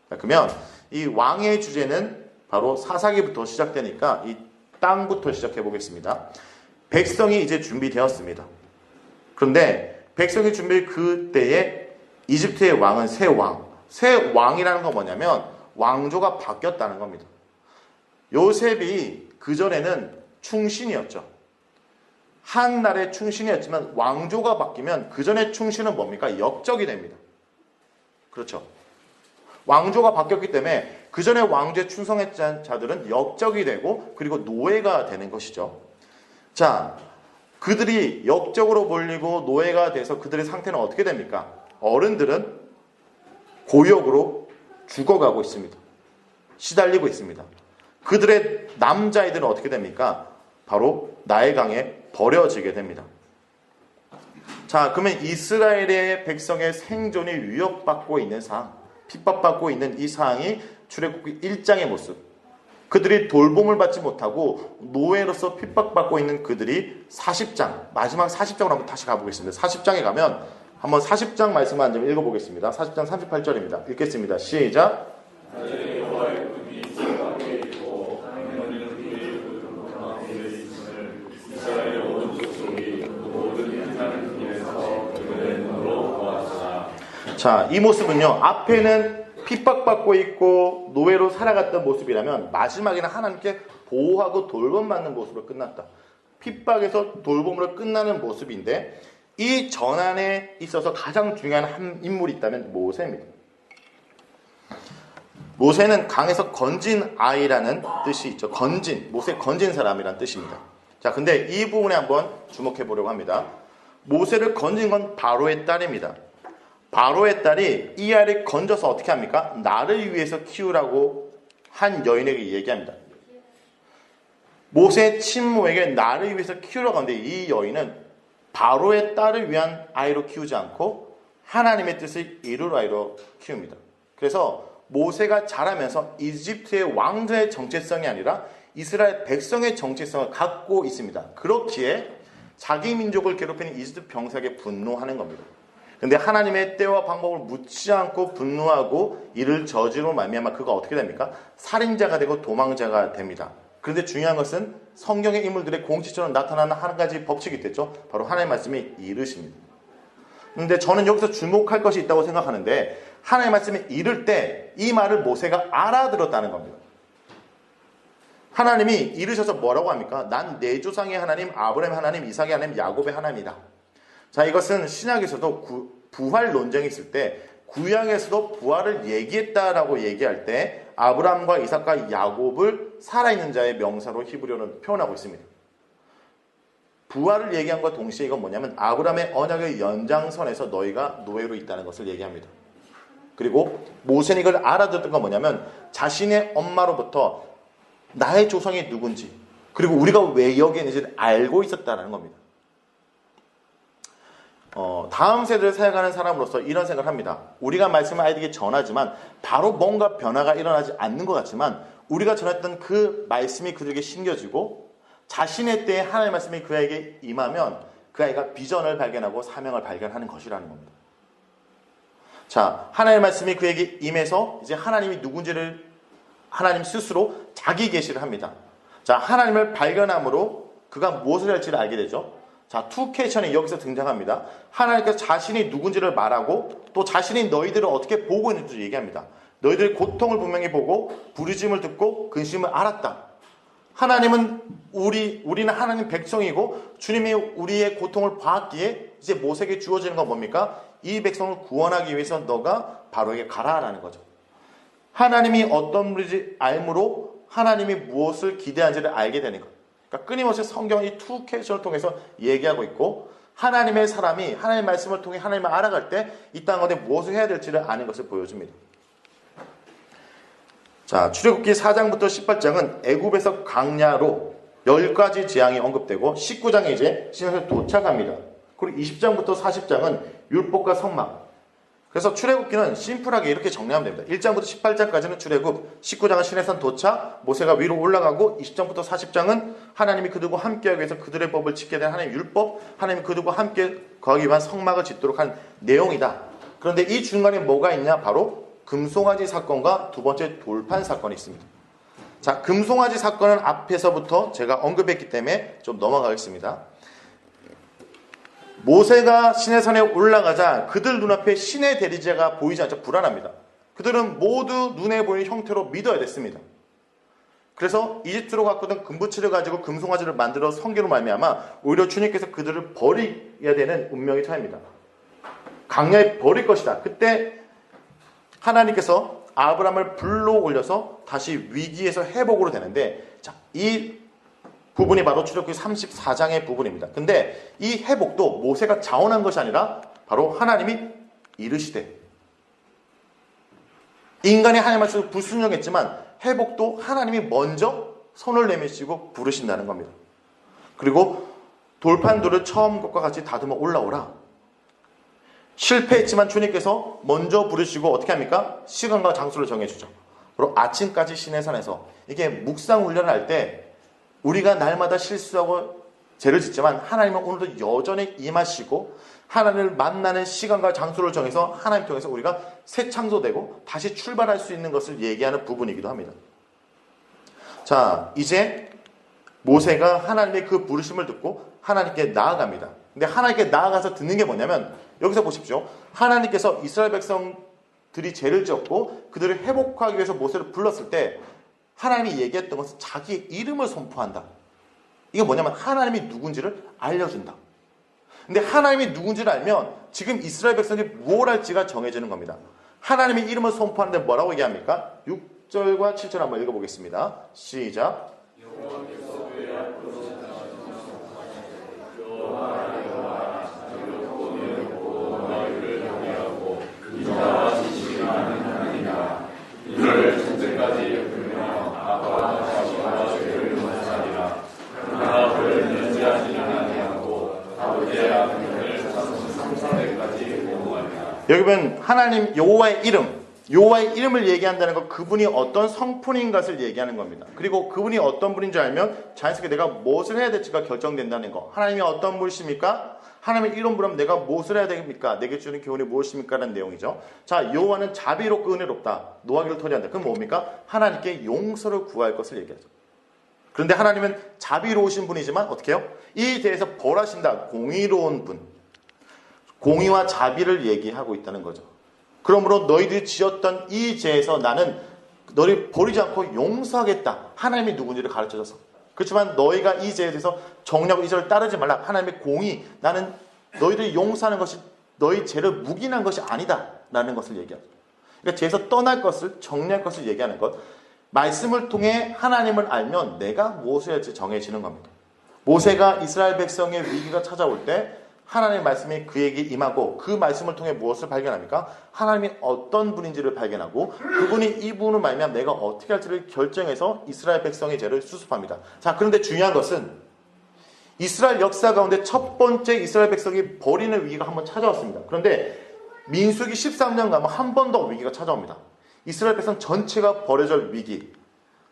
그러면 이 왕의 주제는 바로 사사기부터 시작되니까 이 땅부터 시작해 보겠습니다. 백성이 이제 준비되었습니다. 그런데 백성이 준비 그때에 이집트의 왕은 새 왕이라는 건 뭐냐면 왕조가 바뀌었다는 겁니다. 요셉이 그전에는 충신이었죠. 한 나라의 충신이었지만 왕조가 바뀌면 그전의 충신은 뭡니까? 역적이 됩니다. 그렇죠. 왕조가 바뀌었기 때문에 그전에 왕조에 충성했던 자들은 역적이 되고 그리고 노예가 되는 것이죠. 자, 그들이 역적으로 몰리고 노예가 돼서 그들의 상태는 어떻게 됩니까? 어른들은 고역으로 죽어가고 있습니다. 시달리고 있습니다. 그들의 남자아이들은 어떻게 됩니까? 바로 나일강에 버려지게 됩니다. 자, 그러면 이스라엘의 백성의 생존이 위협받고 있는 상황, 핍박받고 있는 이 상황이 출애굽기 1장의 모습. 그들이 돌봄을 받지 못하고 노예로서 핍박받고 있는 그들이 40장, 마지막 40장으로 한번 다시 가보겠습니다. 40장에 가면 한번 40장 말씀을 한번 읽어보겠습니다. 40장 38절입니다. 읽겠습니다. 시작. 자, 이 모습은요, 앞에는 핍박받고 있고 노예로 살아갔던 모습이라면 마지막에는 하나님께 보호하고 돌봄받는 모습으로 끝났다. 핍박에서 돌봄으로 끝나는 모습인데 이 전환에 있어서 가장 중요한 한 인물이 있다면 모세입니다. 모세는 강에서 건진 아이라는 뜻이 있죠. 모세 건진 사람이라는 뜻입니다. 자, 근데 이 부분에 한번 주목해 보려고 합니다. 모세를 건진 건 바로의 딸입니다. 바로의 딸이 이 아이를 건져서 어떻게 합니까? 나를 위해서 키우라고 한 여인에게 얘기합니다. 모세의 친모에게 나를 위해서 키우라고 하는데 이 여인은 바로의 딸을 위한 아이로 키우지 않고 하나님의 뜻을 이룰 아이로 키웁니다. 그래서 모세가 자라면서 이집트의 왕조의 정체성이 아니라 이스라엘 백성의 정체성을 갖고 있습니다. 그렇기에 자기 민족을 괴롭히는 이집트 병사에게 분노하는 겁니다. 근데 하나님의 때와 방법을 묻지 않고 분노하고 이를 저지로 말미암아 그가 어떻게 됩니까? 살인자가 되고 도망자가 됩니다. 그런데 중요한 것은 성경의 인물들의 공치처럼 나타나는 한 가지 법칙이 있겠죠. 바로 하나님의 말씀이 이르십니다. 그런데 저는 여기서 주목할 것이 있다고 생각하는데 하나님의 말씀이 이를 때 이 말을 모세가 알아들었다는 겁니다. 하나님이 이르셔서 뭐라고 합니까? 난 내 조상의 하나님, 아브라함의 하나님, 이삭의 하나님, 야곱의 하나님이다. 자, 이것은 신약에서도 부활 논쟁이 있을 때 구약에서도 부활을 얘기했다라고 얘기할 때 아브라함과 이삭과 야곱을 살아있는 자의 명사로 히브리어는 표현하고 있습니다. 부활을 얘기한 것과 동시에 이건 뭐냐면 아브라함의 언약의 연장선에서 너희가 노예로 있다는 것을 얘기합니다. 그리고 모세는 이걸 알아듣던 건 뭐냐면 자신의 엄마로부터 나의 조상이 누군지 그리고 우리가 왜 여기에 있는지를 알고 있었다는 겁니다. 다음 세대를 살아가는 사람으로서 이런 생각을 합니다. 우리가 말씀을 아이들에게 전하지만 바로 뭔가 변화가 일어나지 않는 것 같지만 우리가 전했던 그 말씀이 그들에게 심겨지고 자신의 때에 하나님의 말씀이 그 아이에게 임하면 그 아이가 비전을 발견하고 사명을 발견하는 것이라는 겁니다. 자, 하나님의 말씀이 그에게 임해서 이제 하나님이 누군지를 하나님 스스로 자기 계시를 합니다. 자, 하나님을 발견함으로 그가 무엇을 할지를 알게 되죠. 자, 투케이션이 여기서 등장합니다. 하나님께서 자신이 누군지를 말하고 또 자신이 너희들을 어떻게 보고 있는지 얘기합니다. 너희들의 고통을 분명히 보고 부르짖음을 듣고 근심을 알았다. 하나님은 우리는 하나님 백성이고 주님이 우리의 고통을 봤기에 이제 모세에게 주어지는 건 뭡니까? 이 백성을 구원하기 위해서 너가 바로에게 가라라는 거죠. 하나님이 어떤 분인지 알므로 하나님이 무엇을 기대하는지를 알게 되는 것. 그러니까 끊임없이 성경은 이 투 캐릭터를 통해서 얘기하고 있고 하나님의 사람이 하나님의 말씀을 통해 하나님을 알아갈 때 이 땅 가운데 무엇을 해야 될지를 아는 것을 보여줍니다. 자, 출애굽기 4장부터 18장은 애굽에서 광야로 10가지 재앙이 언급되고 19장에 이제 시내산에 도착합니다. 그리고 20장부터 40장은 율법과 성막. 그래서 출애굽기는 심플하게 이렇게 정리하면 됩니다. 1장부터 18장까지는 출애굽, 19장은 시내산 도착, 모세가 위로 올라가고 20장부터 40장은 하나님이 그들과 함께하기 위해서 그들의 법을 지켜야 되는 하나님의 율법, 하나님이 그들과 함께 거하기 위한 성막을 짓도록 한 내용이다. 그런데 이 중간에 뭐가 있냐? 바로 금송아지 사건과 두 번째 돌판 사건이 있습니다. 자, 금송아지 사건은 앞에서부터 제가 언급했기 때문에 좀 넘어가겠습니다. 모세가 시내산에 올라가자 그들 눈앞에 신의 대리자가 보이지 않자 불안합니다. 그들은 모두 눈에 보이는 형태로 믿어야 됐습니다. 그래서 이집트로 갔거든 금부치를 가지고 금송아지를 만들어 성기로 말미암아 오히려 주님께서 그들을 버려야 되는 운명이 처합니다. 광야에 버릴 것이다. 그때 하나님께서 아브라함을 불러 올려서 다시 위기에서 회복으로 되는데, 자, 이 부분이 바로 출애굽기 34장의 부분입니다. 근데 이 회복도 모세가 자원한 것이 아니라 바로 하나님이 이르시되, 인간이 하나님 말씀을 불순종했지만 회복도 하나님이 먼저 손을 내미시고 부르신다는 겁니다. 그리고 돌판돌을 처음 것과 같이 다듬어 올라오라. 실패했지만 주님께서 먼저 부르시고 어떻게 합니까? 시간과 장소를 정해주죠. 그리고 아침까지 시내산에서 이게 묵상 훈련을 할 때 우리가 날마다 실수하고 죄를 짓지만 하나님은 오늘도 여전히 임하시고 하나님을 만나는 시간과 장소를 정해서 하나님 통해서 우리가 새 창조되고 다시 출발할 수 있는 것을 얘기하는 부분이기도 합니다. 자, 이제 모세가 하나님의 그 부르심을 듣고 하나님께 나아갑니다. 근데 하나님께 나아가서 듣는 게 뭐냐면, 여기서 보십시오. 하나님께서 이스라엘 백성들이 죄를 지었고 그들을 회복하기 위해서 모세를 불렀을 때 하나님이 얘기했던 것은 자기의 이름을 선포한다. 이게 뭐냐면 하나님이 누군지를 알려준다. 근데 하나님이 누군지를 알면 지금 이스라엘 백성들이 무엇을 할지가 정해지는 겁니다. 하나님의 이름을 선포하는데 뭐라고 얘기합니까? 6절과 7절 한번 읽어보겠습니다. 시작. 여기 보면 하나님 여호와의 이름을 얘기한다는 것, 그분이 어떤 성품인 것을 얘기하는 겁니다. 그리고 그분이 어떤 분인 줄 알면 자연스럽게 내가 무엇을 해야 될지가 결정된다는 것. 하나님이 어떤 분이십니까? 하나님의 이름 부르면 내가 무엇을 해야 됩니까? 내게 주는 교훈이 무엇입니까? 라는 내용이죠. 자, 여호와는 자비롭고 은혜롭다. 노하기를 토리한다. 그럼 뭡니까? 하나님께 용서를 구할 것을 얘기하죠. 그런데 하나님은 자비로우신 분이지만 어떻게 해요? 이 대해서 벌하신다. 공의로운 분. 공의와 자비를 얘기하고 있다는 거죠. 그러므로 너희들이 지었던 이 죄에서 나는 너희를 버리지 않고 용서하겠다. 하나님이 누군지를 가르쳐줘서. 그렇지만 너희가 이 죄에 대해서 정략 이절을 따르지 말라. 하나님의 공의, 나는 너희들이 용서하는 것이 너희 죄를 묵인한 것이 아니다. 라는 것을 얘기하죠. 그러니까 죄에서 떠날 것을, 정리할 것을 얘기하는 것. 말씀을 통해 하나님을 알면 내가 무엇을 할지 정해지는 겁니다. 모세가 이스라엘 백성의 위기가 찾아올 때 하나님의 말씀이 그에게 임하고 그 말씀을 통해 무엇을 발견합니까? 하나님이 어떤 분인지를 발견하고 그분이 이 분을 말미암아 내가 어떻게 할지를 결정해서 이스라엘 백성의 죄를 수습합니다. 자, 그런데 중요한 것은 이스라엘 역사 가운데 첫 번째 이스라엘 백성이 버리는 위기가 한번 찾아왔습니다. 그런데 민수기 13년 가면 한 번 더 위기가 찾아옵니다. 이스라엘 백성 전체가 버려질 위기.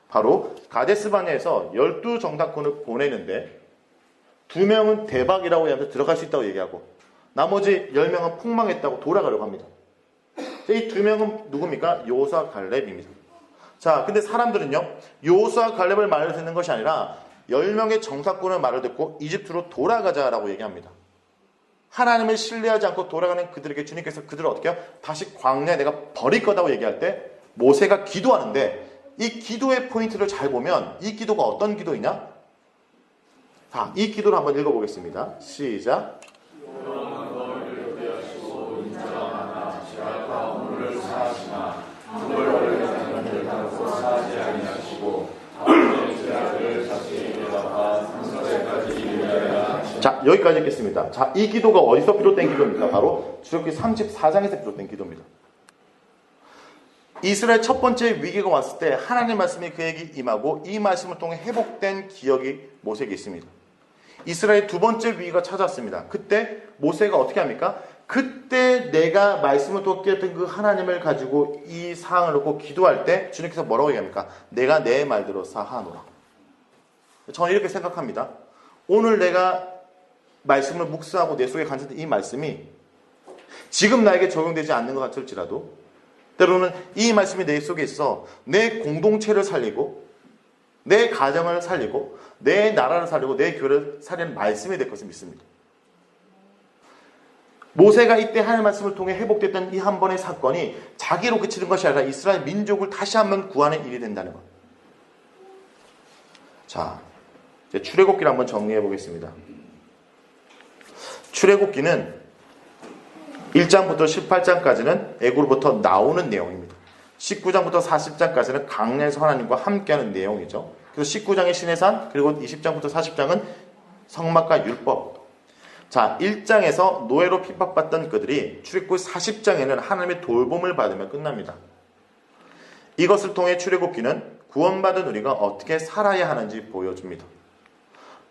바로 가데스바네에서 12정탐꾼을 보내는데 2명은 대박이라고 하면서 들어갈 수 있다고 얘기하고 나머지 10명은 폭망했다고 돌아가려고 합니다. 이 2명은 누굽니까? 여호수아 갈렙입니다. 자, 근데 사람들은요, 여호수아 갈렙을 말을 듣는 것이 아니라 10명의 정탐꾼의 말을 듣고 이집트로 돌아가자라고 얘기합니다. 하나님을 신뢰하지 않고 돌아가는 그들에게 주님께서 그들을 어떻게 해요? 다시 광야에 내가 버릴 거다고 얘기할 때 모세가 기도하는데 이 기도의 포인트를 잘 보면 이 기도가 어떤 기도이냐? 자, 이 기도를 한번 읽어보겠습니다. 시작. 자, 여기까지 읽겠습니다. 자, 이 기도가 어디서 비롯된 기도입니까? 바로 출애굽기 34장에서 비롯된 기도입니다. 이스라엘 첫 번째 위기가 왔을 때 하나님의 말씀이 그에게 임하고 이 말씀을 통해 회복된 기억이 모세에게 있습니다. 이스라엘 두 번째 위기가 찾아왔습니다. 그때 모세가 어떻게 합니까? 그때 내가 말씀을 통해 깨었던 그 하나님을 가지고 이 사항을 놓고 기도할 때 주님께서 뭐라고 얘기합니까? 내가 내 말대로 사하노라. 저는 이렇게 생각합니다. 오늘 내가 말씀을 묵상하고 내 속에 간직된 이 말씀이 지금 나에게 적용되지 않는 것 같을지라도 때로는 이 말씀이 내 속에 있어 내 공동체를 살리고 내 가정을 살리고 내 나라를 살리고 내 교회를 살리는 말씀이 될 것을 믿습니다. 모세가 이때 하나님의 말씀을 통해 회복됐던 이 한 번의 사건이 자기로 그치는 것이 아니라 이스라엘 민족을 다시 한번 구하는 일이 된다는 것. 자, 이제 출애굽기를 한번 정리해 보겠습니다. 출애굽기는 1장부터 18장까지는 애굽으로부터 나오는 내용입니다. 19장부터 40장까지는 광야에서 하나님과 함께하는 내용이죠. 그래서 19장의 신의 산, 그리고 20장부터 40장은 성막과 율법. 자, 1장에서 노예로 핍박받던 그들이 출애굽기 40장에는 하나님의 돌봄을 받으며 끝납니다. 이것을 통해 출애굽기는 구원받은 우리가 어떻게 살아야 하는지 보여줍니다.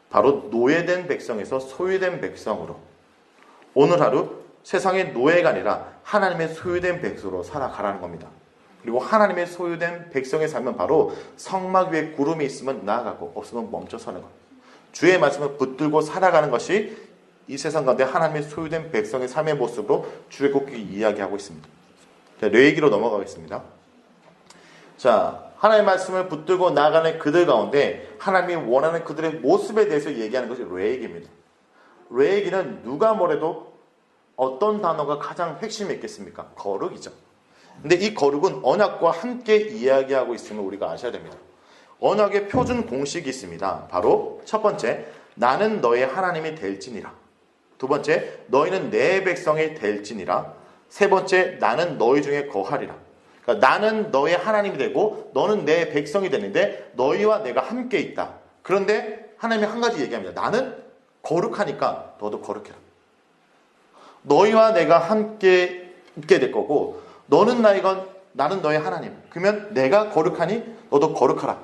바로 노예된 백성에서 소유된 백성으로 오늘 하루 세상의 노예가 아니라 하나님의 소유된 백성으로 살아가라는 겁니다. 그리고 하나님의 소유된 백성의 삶은 바로 성막 위에 구름이 있으면 나아가고 없으면 멈춰서는 것. 주의 말씀을 붙들고 살아가는 것이 이 세상 가운데 하나님의 소유된 백성의 삶의 모습으로 출애굽기 이야기하고 있습니다. 자, 레위기로 넘어가겠습니다. 자, 하나님의 말씀을 붙들고 나아가는 그들 가운데 하나님이 원하는 그들의 모습에 대해서 얘기하는 것이 레위기입니다. 레위기는 누가 뭐래도 어떤 단어가 가장 핵심이 있겠습니까? 거룩이죠. 근데 이 거룩은 언약과 함께 이야기하고 있음을 우리가 아셔야 됩니다. 언약의 표준 공식이 있습니다. 바로 첫 번째, 나는 너의 하나님이 될지니라. 두 번째, 너희는 내 백성이 될지니라. 세 번째, 나는 너희 중에 거하리라. 그러니까 나는 너의 하나님이 되고 너는 내 백성이 되는데 너희와 내가 함께 있다. 그런데 하나님이 한 가지 얘기합니다. 나는 거룩하니까 너도 거룩해라. 너희와 내가 함께 있게 될 거고 너는 나는 너의 하나님. 그러면 내가 거룩하니 너도 거룩하라.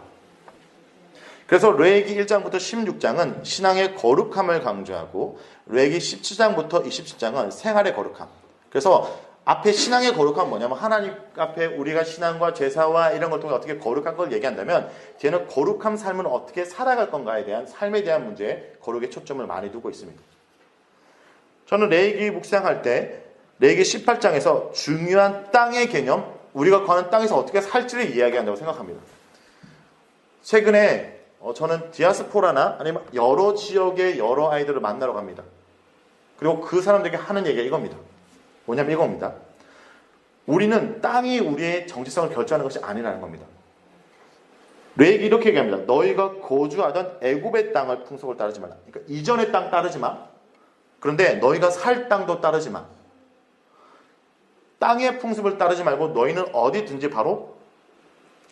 그래서 레위기 1장부터 16장은 신앙의 거룩함을 강조하고 레위기 17장부터 27장은 생활의 거룩함. 그래서 앞에 신앙의 거룩함은 뭐냐면 하나님 앞에 우리가 신앙과 제사와 이런 걸 통해 어떻게 거룩한 걸 얘기한다면 뒤에는 거룩한 삶을 어떻게 살아갈 건가에 대한 삶에 대한 문제에 거룩에 초점을 많이 두고 있습니다. 저는 레위기 묵상할 때 레위기 18장에서 중요한 땅의 개념, 우리가 거하는 땅에서 어떻게 살지를 이야기한다고 생각합니다. 최근에 저는 디아스포라나 아니면 여러 지역의 여러 아이들을 만나러 갑니다. 그리고 그 사람들에게 하는 얘기가 이겁니다. 뭐냐면 이겁니다. 우리는 땅이 우리의 정체성을 결정하는 것이 아니라는 겁니다. 레위기 이렇게 얘기합니다. 너희가 거주하던 애굽의 땅을 풍속을 따르지 말라. 그러니까 이전의 땅 따르지 마. 그런데 너희가 살 땅도 따르지 마. 땅의 풍습을 따르지 말고 너희는 어디든지 바로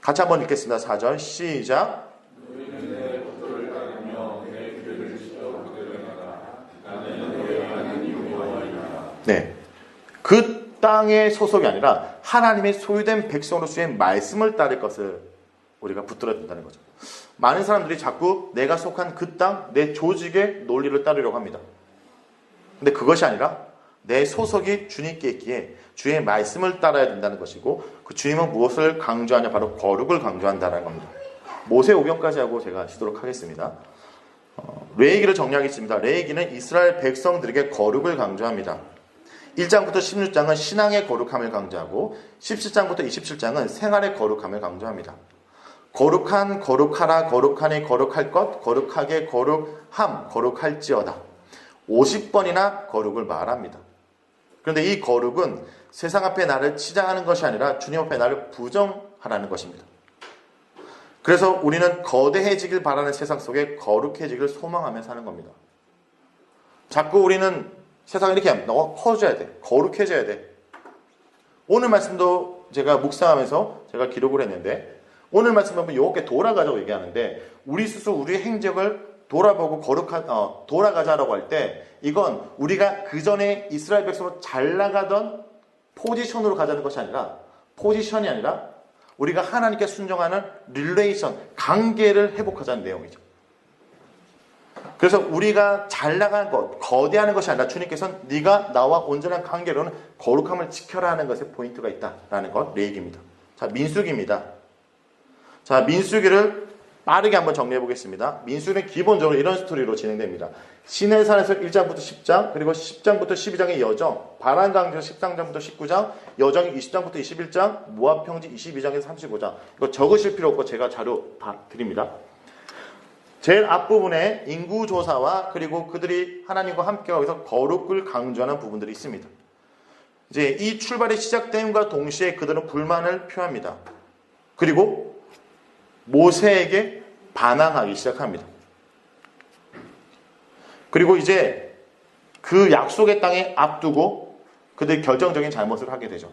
같이 한번 읽겠습니다. 4절 시작. 너희는 내 법도를 따르며 내 규례를 지켜 그대로 행하라. 나는 너희 하나님 네. 그 땅의 소속이 아니라 하나님의 소유된 백성으로서의 말씀을 따를 것을 우리가 붙들어야 된다는 거죠. 많은 사람들이 자꾸 내가 속한 그 땅, 내 조직의 논리를 따르려고 합니다. 근데 그것이 아니라 내 소속이 주님께 있기에 주의 말씀을 따라야 된다는 것이고, 그 주님은 무엇을 강조하냐? 바로 거룩을 강조한다는 겁니다. 모세 오경까지 하고 제가 쉬도록 하겠습니다. 레위기를 정리하겠습니다. 레위기는 이스라엘 백성들에게 거룩을 강조합니다. 1장부터 16장은 신앙의 거룩함을 강조하고 17장부터 27장은 생활의 거룩함을 강조합니다. 거룩한, 거룩하라, 거룩하니, 거룩할 것, 거룩하게, 거룩함, 거룩할지어다. 50번이나 거룩을 말합니다. 그런데 이 거룩은 세상 앞에 나를 치장하는 것이 아니라 주님 앞에 나를 부정하라는 것입니다. 그래서 우리는 거대해지길 바라는 세상 속에 거룩해지길 소망하며 사는 겁니다. 자꾸 우리는 세상을 이렇게 합니다. 너가 커져야 돼. 거룩해져야 돼. 오늘 말씀도 제가 묵상하면서 제가 기록을 했는데, 오늘 말씀 보면 여호와께 돌아가자고 얘기하는데, 우리 스스로 우리의 행적을 돌아보고 돌아가자라고 할 때, 이건 우리가 그 전에 이스라엘 백성으로 잘 나가던 포지션으로 가자는 것이 아니라, 포지션이 아니라 우리가 하나님께 순종하는 릴레이션, 관계를 회복하자는 내용이죠. 그래서 우리가 잘 나가는 것, 거대하는 것이 아니라 주님께서는 네가 나와 온전한 관계로는 거룩함을 지켜라 하는 것에 포인트가 있다라는 것, 레위기입니다. 자, 민수기입니다. 자, 민수기를 빠르게 한번 정리해 보겠습니다. 민수기는 기본적으로 이런 스토리로 진행됩니다. 시내산에서 1장부터 10장, 그리고 10장부터 12장의 여정, 바란강에서 13장부터 19장, 여정이 20장부터 21장, 모압평지 22장에서 35장. 이거 적으실 필요 없고 제가 자료 다 드립니다. 제일 앞부분에 인구조사와 그리고 그들이 하나님과 함께하기 위해서 거룩을 강조하는 부분들이 있습니다. 이제 이 출발이 시작됨과 동시에 그들은 불만을 표합니다. 그리고 모세에게 반항하기 시작합니다. 그리고 이제 그 약속의 땅에 앞두고 그들이 결정적인 잘못을 하게 되죠.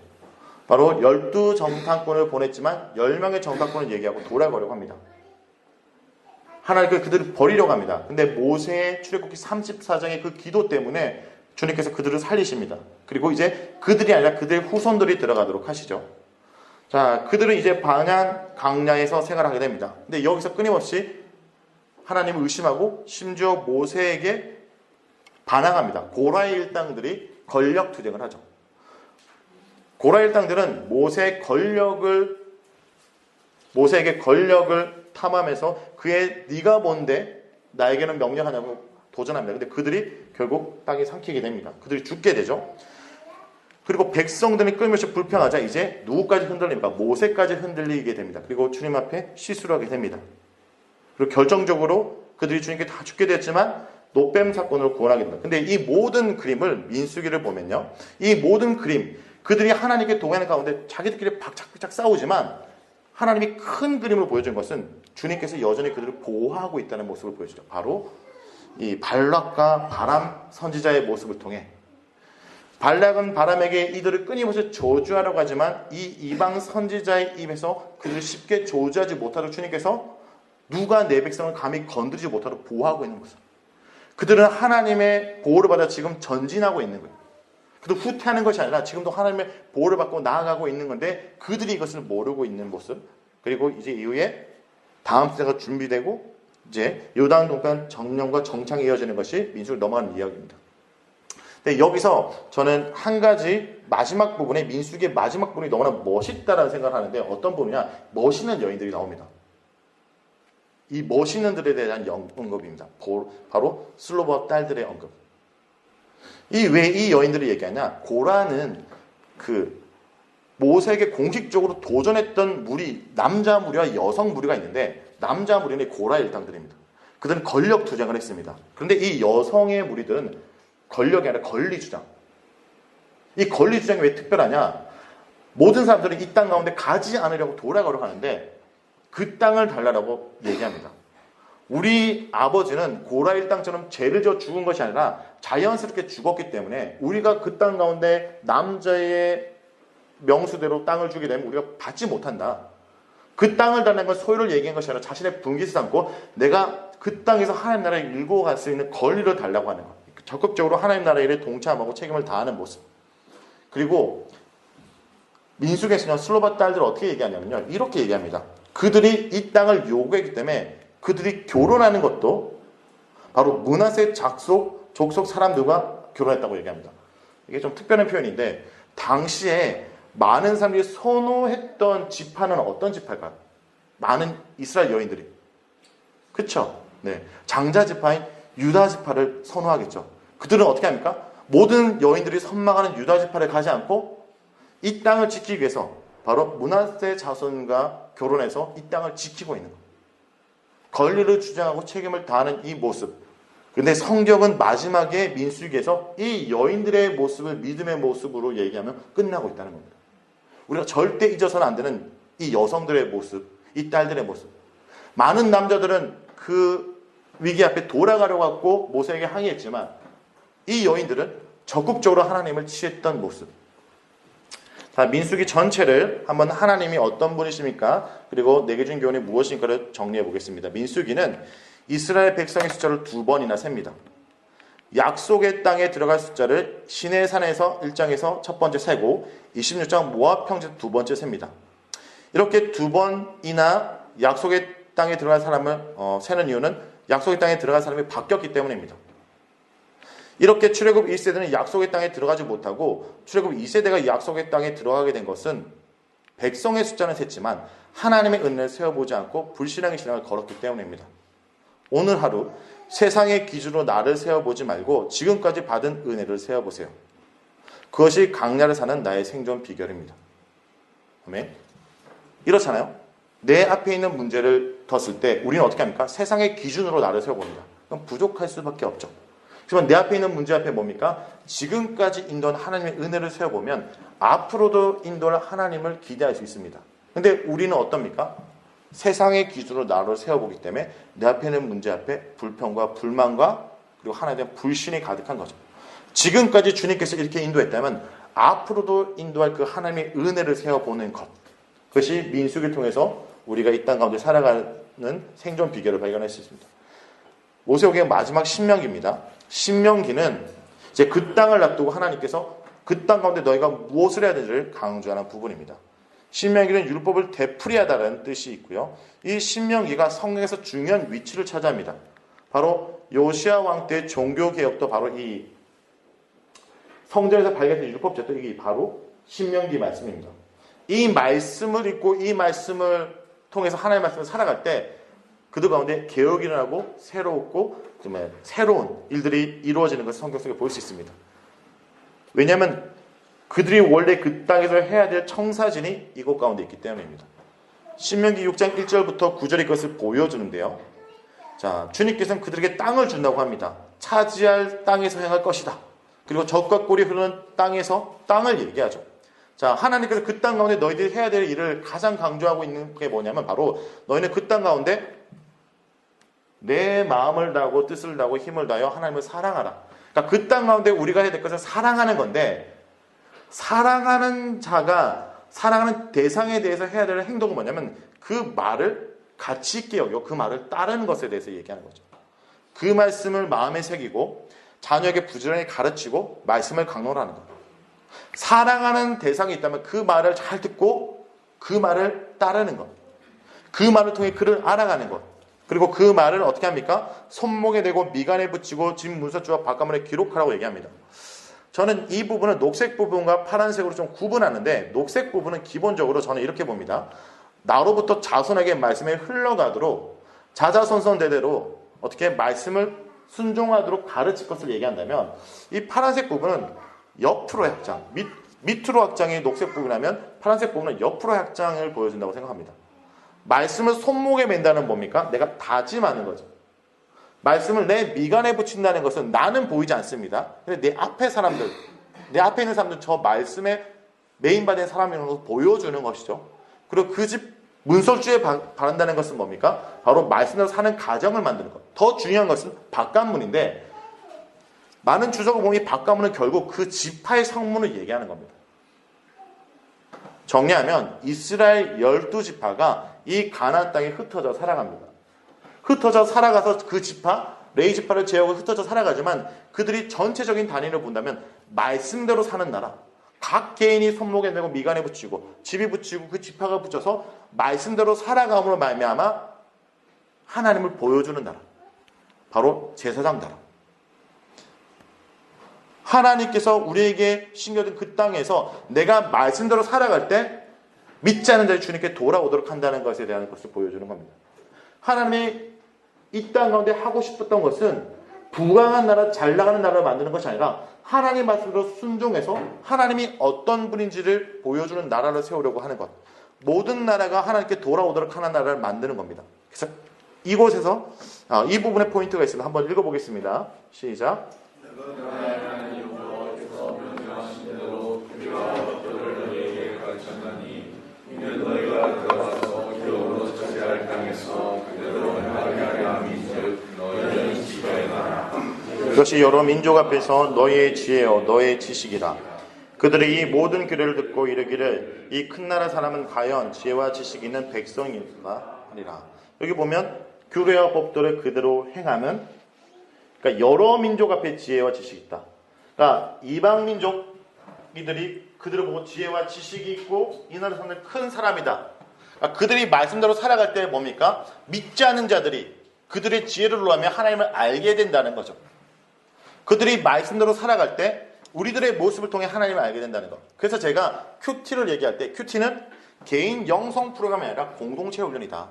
바로 12정탐꾼을 보냈지만 10명의 정탐꾼을 얘기하고 돌아가려고 합니다. 하나님께서 그들을 버리려고 합니다. 근데 모세의 출애굽기 34장의 그 기도 때문에 주님께서 그들을 살리십니다. 그리고 이제 그들이 아니라 그들의 후손들이 들어가도록 하시죠. 자, 그들은 이제 반얀 강야에서 생활하게 됩니다. 근데 여기서 끊임없이 하나님을 의심하고 심지어 모세에게 반항합니다. 고라의 일당들이 권력 투쟁을 하죠. 고라의 일당들은 모세에게 권력을 탐하면서 그의 네가 뭔데 나에게는 명령하냐고 도전합니다. 근데 그들이 결국 땅에 삼키게 됩니다. 그들이 죽게 되죠. 그리고 백성들이 끊임없이 불평하자 이제 누구까지 흔들립니까? 모세까지 흔들리게 됩니다. 그리고 주님 앞에 시술을 하게 됩니다. 그리고 결정적으로 그들이 주님께 다 죽게 됐지만 노뱀 사건으로 구원하게 됩니다. 근데 이 모든 그림을 민수기를 보면요, 이 모든 그림, 그들이 하나님께 동행하는 가운데 자기들끼리 박착박착 싸우지만 하나님이 큰 그림으로 보여준 것은 주님께서 여전히 그들을 보호하고 있다는 모습을 보여주죠. 바로 이 발락과 바람 선지자의 모습을 통해 발락은 바람에게 이들을 끊임없이 저주하려고 하지만 이 이방 선지자의 입에서 그들을 쉽게 저주하지 못하도록 주님께서 누가 내 백성을 감히 건드리지 못하도록 보호하고 있는 모습. 그들은 하나님의 보호를 받아 지금 전진하고 있는 거예요. 그들 후퇴하는 것이 아니라 지금도 하나님의 보호를 받고 나아가고 있는 건데 그들이 이것을 모르고 있는 모습. 그리고 이제 이후에 다음 세대가 준비되고 이제 요단 동편 정령과 정창이 이어지는 것이 민수를 넘어가는 이야기입니다. 근데 여기서 저는 한 가지 마지막 부분에 민수기의 마지막 부분이 너무나 멋있다라는 생각을 하는데 어떤 부분이냐, 멋있는 여인들이 나옵니다. 이 멋있는들에 대한 언급입니다. 바로 슬로바 딸들의 언급. 왜 이 여인들을 얘기하냐? 고라는 그 모세에게 공식적으로 도전했던 무리, 남자 무리와 여성 무리가 있는데 남자 무리는 고라 일당들입니다. 그들은 권력 투쟁을 했습니다. 그런데 이 여성의 무리들은 권력이 아니라 권리주장. 이 권리주장이 왜 특별하냐? 모든 사람들은 이 땅 가운데 가지 않으려고 돌아가려고 하는데 그 땅을 달라고 얘기합니다. 우리 아버지는 고라 일당처럼 죄를 져 죽은 것이 아니라 자연스럽게 죽었기 때문에 우리가 그 땅 가운데 남자의 명수대로 땅을 주게 되면 우리가 받지 못한다. 그 땅을 달라는 건 소유를 얘기한 것이 아니라 자신의 분깃을 삼고 내가 그 땅에서 하나님 나라에 일구어 갈 수 있는 권리를 달라고 하는 것. 적극적으로 하나님 나라의 일에 동참하고 책임을 다하는 모습. 그리고 민수기에서는 슬로바 딸들을 어떻게 얘기하냐면요. 이렇게 얘기합니다. 그들이 이 땅을 요구했기 때문에 그들이 결혼하는 것도 바로 므낫세 족속 사람들과 결혼했다고 얘기합니다. 이게 좀 특별한 표현인데 당시에 많은 사람들이 선호했던 지파는 어떤 지파일까요? 많은 이스라엘 여인들이. 그쵸? 네. 장자 지파인 유다 지파를 선호하겠죠. 그들은 어떻게 합니까? 모든 여인들이 선망하는 유다 지파를 가지 않고 이 땅을 지키기 위해서 바로 므낫세 자손과 결혼해서 이 땅을 지키고 있는 것. 권리를 주장하고 책임을 다하는 이 모습. 근데 성경은 마지막에 민수기에서 이 여인들의 모습을 믿음의 모습으로 얘기하면 끝나고 있다는 겁니다. 우리가 절대 잊어서는 안 되는 이 여성들의 모습, 이 딸들의 모습. 많은 남자들은 그 위기 앞에 돌아가려고 하고 모세에게 항의했지만 이 여인들은 적극적으로 하나님을 취했던 모습. 자, 민수기 전체를 한번 하나님이 어떤 분이십니까? 그리고 내게 준 교훈이 무엇인가를 정리해 보겠습니다. 민수기는 이스라엘 백성의 숫자를 2번이나 셉니다. 약속의 땅에 들어갈 숫자를 시내 산에서 1장에서 첫 번째 세고 26장 모압 평지 두 번째 셉니다. 이렇게 2번이나 약속의 땅에 들어갈 사람을 세는 이유는 약속의 땅에 들어갈 사람이 바뀌었기 때문입니다. 이렇게 출애굽 1세대는 약속의 땅에 들어가지 못하고 출애굽 2세대가 약속의 땅에 들어가게 된 것은 백성의 숫자는 셌지만 하나님의 은혜를 세워보지 않고 불신앙의 신앙을 걸었기 때문입니다. 오늘 하루 세상의 기준으로 나를 세워보지 말고 지금까지 받은 은혜를 세워보세요. 그것이 강야를 사는 나의 생존 비결입니다. 아멘. 이렇잖아요. 내 앞에 있는 문제를 뒀을 때 우리는 어떻게 합니까? 세상의 기준으로 나를 세워봅니다. 그럼 부족할 수밖에 없죠. 하지만 내 앞에 있는 문제 앞에 뭡니까? 지금까지 인도한 하나님의 은혜를 세워보면 앞으로도 인도할 하나님을 기대할 수 있습니다. 근데 우리는 어떻습니까? 세상의 기준으로 나를 세워보기 때문에 내 앞에 있는 문제 앞에 불평과 불만과 그리고 하나님에 대한 불신이 가득한 거죠. 지금까지 주님께서 이렇게 인도했다면 앞으로도 인도할 그 하나님의 은혜를 세워보는 것. 그것이 민수기를 통해서 우리가 이 땅 가운데 살아가는 생존 비결을 발견할 수 있습니다. 모세오경의 마지막 신명기입니다. 신명기는 이제 그 땅을 놔두고 하나님께서 그 땅 가운데 너희가 무엇을 해야 되는지를 강조하는 부분입니다. 신명기는 율법을 되풀이하다는 뜻이 있고요. 이 신명기가 성경에서 중요한 위치를 차지합니다. 바로 요시야 왕 때 종교개혁도 바로 이 성전에서 발견된 율법제도 이게 바로 신명기 말씀입니다. 이 말씀을 읽고 이 말씀을 통해서 하나님의 말씀을 살아갈 때 그들 가운데 개혁이 일어나고 새로운 일들이 이루어지는 것을 성경 속에 볼 수 있습니다. 왜냐하면 그들이 원래 그 땅에서 해야 될 청사진이 이곳 가운데 있기 때문입니다. 신명기 6장 1절부터 9절이 그것을 보여주는데요. 자, 주님께서는 그들에게 땅을 준다고 합니다. 차지할 땅에서 행할 것이다. 그리고 젖과 꿀이 흐르는 땅에서 땅을 얘기하죠. 자, 하나님께서 그 땅 가운데 너희들이 해야 될 일을 가장 강조하고 있는 게 뭐냐면 바로 너희는 그 땅 가운데 내 마음을 다하고 뜻을 다하고 힘을 다하여 하나님을 사랑하라. 그러니까 그 땅 가운데 우리가 해야 될 것은 사랑하는 건데 사랑하는 자가 사랑하는 대상에 대해서 해야 될 행동은 뭐냐면 그 말을 가치 있게 여겨 그 말을 따르는 것에 대해서 얘기하는 거죠. 그 말씀을 마음에 새기고 자녀에게 부지런히 가르치고 말씀을 강론하는 것. 사랑하는 대상이 있다면 그 말을 잘 듣고 그 말을 따르는 것. 그 말을 통해 그를 알아가는 것. 그리고 그 말을 어떻게 합니까? 손목에 대고 미간에 붙이고 집 문서주와 바깥문에 기록하라고 얘기합니다. 저는 이 부분을 녹색 부분과 파란색으로 좀 구분하는데 녹색 부분은 기본적으로 저는 이렇게 봅니다. 나로부터 자손에게 말씀이 흘러가도록 자자손손대대로 어떻게 말씀을 순종하도록 가르칠 것을 얘기한다면 이 파란색 부분은 옆으로의 확장, 밑으로 확장이 녹색 부분이라면 파란색 부분은 옆으로의 확장을 보여준다고 생각합니다. 말씀을 손목에 맨다는 뭡니까? 내가 다짐하는 거죠. 말씀을 내 미간에 붙인다는 것은 나는 보이지 않습니다. 근데 내 앞에 사람들, 내 앞에 있는 사람들 저 말씀에 메인받은 사람이라는 것을 보여주는 것이죠. 그리고 그 집 문설주에 바란다는 것은 뭡니까? 바로 말씀으로 사는 가정을 만드는 것. 더 중요한 것은 바깥문인데 많은 주석을 보면 이 바깥문은 결국 그 지파의 성문을 얘기하는 겁니다. 정리하면 이스라엘 12지파가 이 가나안 땅에 흩어져 살아갑니다. 흩어져 살아가서 그 지파 레이지파를 제하고 흩어져 살아가지만 그들이 전체적인 단위를 본다면 말씀대로 사는 나라. 각 개인이 손목에 메고 미간에 붙이고 집이 붙이고 그 지파가 붙여서 말씀대로 살아감으로 말미암아 하나님을 보여주는 나라. 바로 제사장 나라. 하나님께서 우리에게 신겨준 그 땅에서 내가 말씀대로 살아갈 때 믿지 않는 자들이 주님께 돌아오도록 한다는 것에 대한 것을 보여주는 겁니다. 하나님이 이 땅 가운데 하고 싶었던 것은 부강한 나라, 잘 나가는 나라를 만드는 것이 아니라 하나님 말씀으로 순종해서 하나님이 어떤 분인지를 보여주는 나라를 세우려고 하는 것. 모든 나라가 하나님께 돌아오도록 하는 나라를 만드는 겁니다. 그래서 이곳에서 이 부분에 포인트가 있습니다. 한번 읽어보겠습니다. 시작. 그것이 여러 민족 앞에서 너희의 지혜요 너의 지식이라. 그들이 이 모든 규례를 듣고 이르기를 이 큰 나라 사람은 과연 지혜와 지식이 있는 백성인가 하리라. 여기 보면 규례와 법도를 그대로 행하면, 그러니까 여러 민족 앞에 지혜와 지식이 있다. 그러니까 이방 민족 이들이 그들을 보고 지혜와 지식이 있고 이 나라 사람은 큰 사람이다. 그러니까 그들이 말씀대로 살아갈 때 뭡니까? 믿지 않는 자들이 그들의 지혜를 로하며 하나님을 알게 된다는 거죠. 그들이 말씀대로 살아갈 때 우리들의 모습을 통해 하나님을 알게 된다는 것. 그래서 제가 큐티를 얘기할 때 큐티는 개인 영성 프로그램이 아니라 공동체 훈련이다.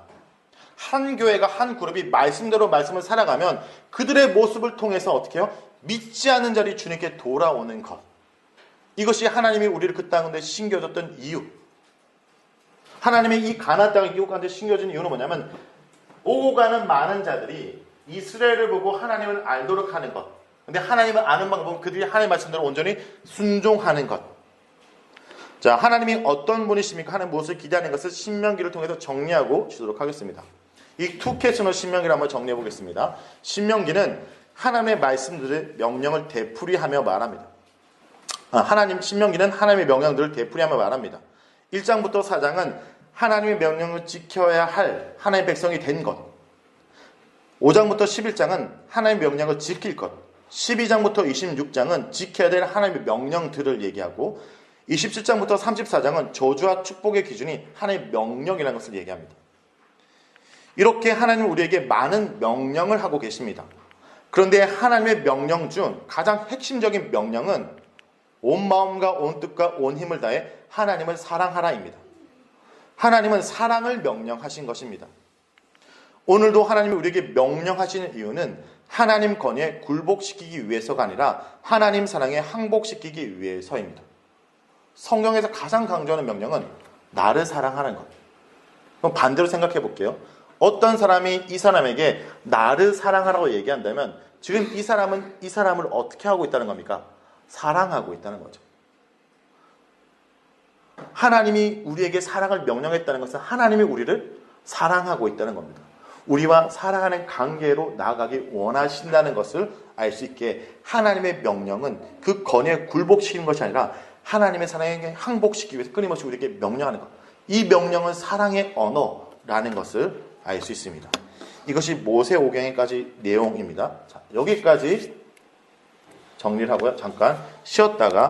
한 교회가 한 그룹이 말씀대로 말씀을 살아가면 그들의 모습을 통해서 어떻게 해요? 믿지 않는 자리 주님께 돌아오는 것. 이것이 하나님이 우리를 그 땅에 신겨줬던 이유. 하나님이 이 가나안 땅을 이웃 가운데 신겨준 이유는 뭐냐면 오고 가는 많은 자들이 이스라엘을 보고 하나님을 알도록 하는 것. 근데 하나님을 아는 방법은 그들이 하나님의 말씀대로 온전히 순종하는 것. 자, 하나님이 어떤 분이십니까? 하는 무엇을 기대하는 것을 신명기를 통해서 정리하고 주도록 하겠습니다. 이 투캐스너 신명기를 한번 정리해 보겠습니다. 신명기는 하나님의 말씀들을 명령을 되풀이하며 말합니다. 신명기는 하나님의 명령들을 되풀이하며 말합니다. 1장부터 4장은 하나님의 명령을 지켜야 할 하나님의 백성이 된 것. 5장부터 11장은 하나님의 명령을 지킬 것. 12장부터 26장은 지켜야 될 하나님의 명령들을 얘기하고 27장부터 34장은 저주와 축복의 기준이 하나님의 명령이라는 것을 얘기합니다. 이렇게 하나님은 우리에게 많은 명령을 하고 계십니다. 그런데 하나님의 명령 중 가장 핵심적인 명령은 온 마음과 온 뜻과 온 힘을 다해 하나님을 사랑하라입니다. 하나님은 사랑을 명령하신 것입니다. 오늘도 하나님이 우리에게 명령하시는 이유는 하나님 권위에 굴복시키기 위해서가 아니라 하나님 사랑에 항복시키기 위해서입니다. 성경에서 가장 강조하는 명령은 나를 사랑하는 것. 그럼 반대로 생각해 볼게요. 어떤 사람이 이 사람에게 나를 사랑하라고 얘기한다면 지금 이 사람은 이 사람을 어떻게 하고 있다는 겁니까? 사랑하고 있다는 거죠. 하나님이 우리에게 사랑을 명령했다는 것은 하나님이 우리를 사랑하고 있다는 겁니다. 우리와 사랑하는 관계로 나아가기 원하신다는 것을 알 수 있게 하나님의 명령은 그 권위에 굴복시키는 것이 아니라 하나님의 사랑에 항복시키기 위해서 끊임없이 우리에게 명령하는 것. 이 명령은 사랑의 언어라는 것을 알 수 있습니다. 이것이 모세오경에까지 내용입니다. 자, 여기까지 정리를 하고요. 잠깐 쉬었다가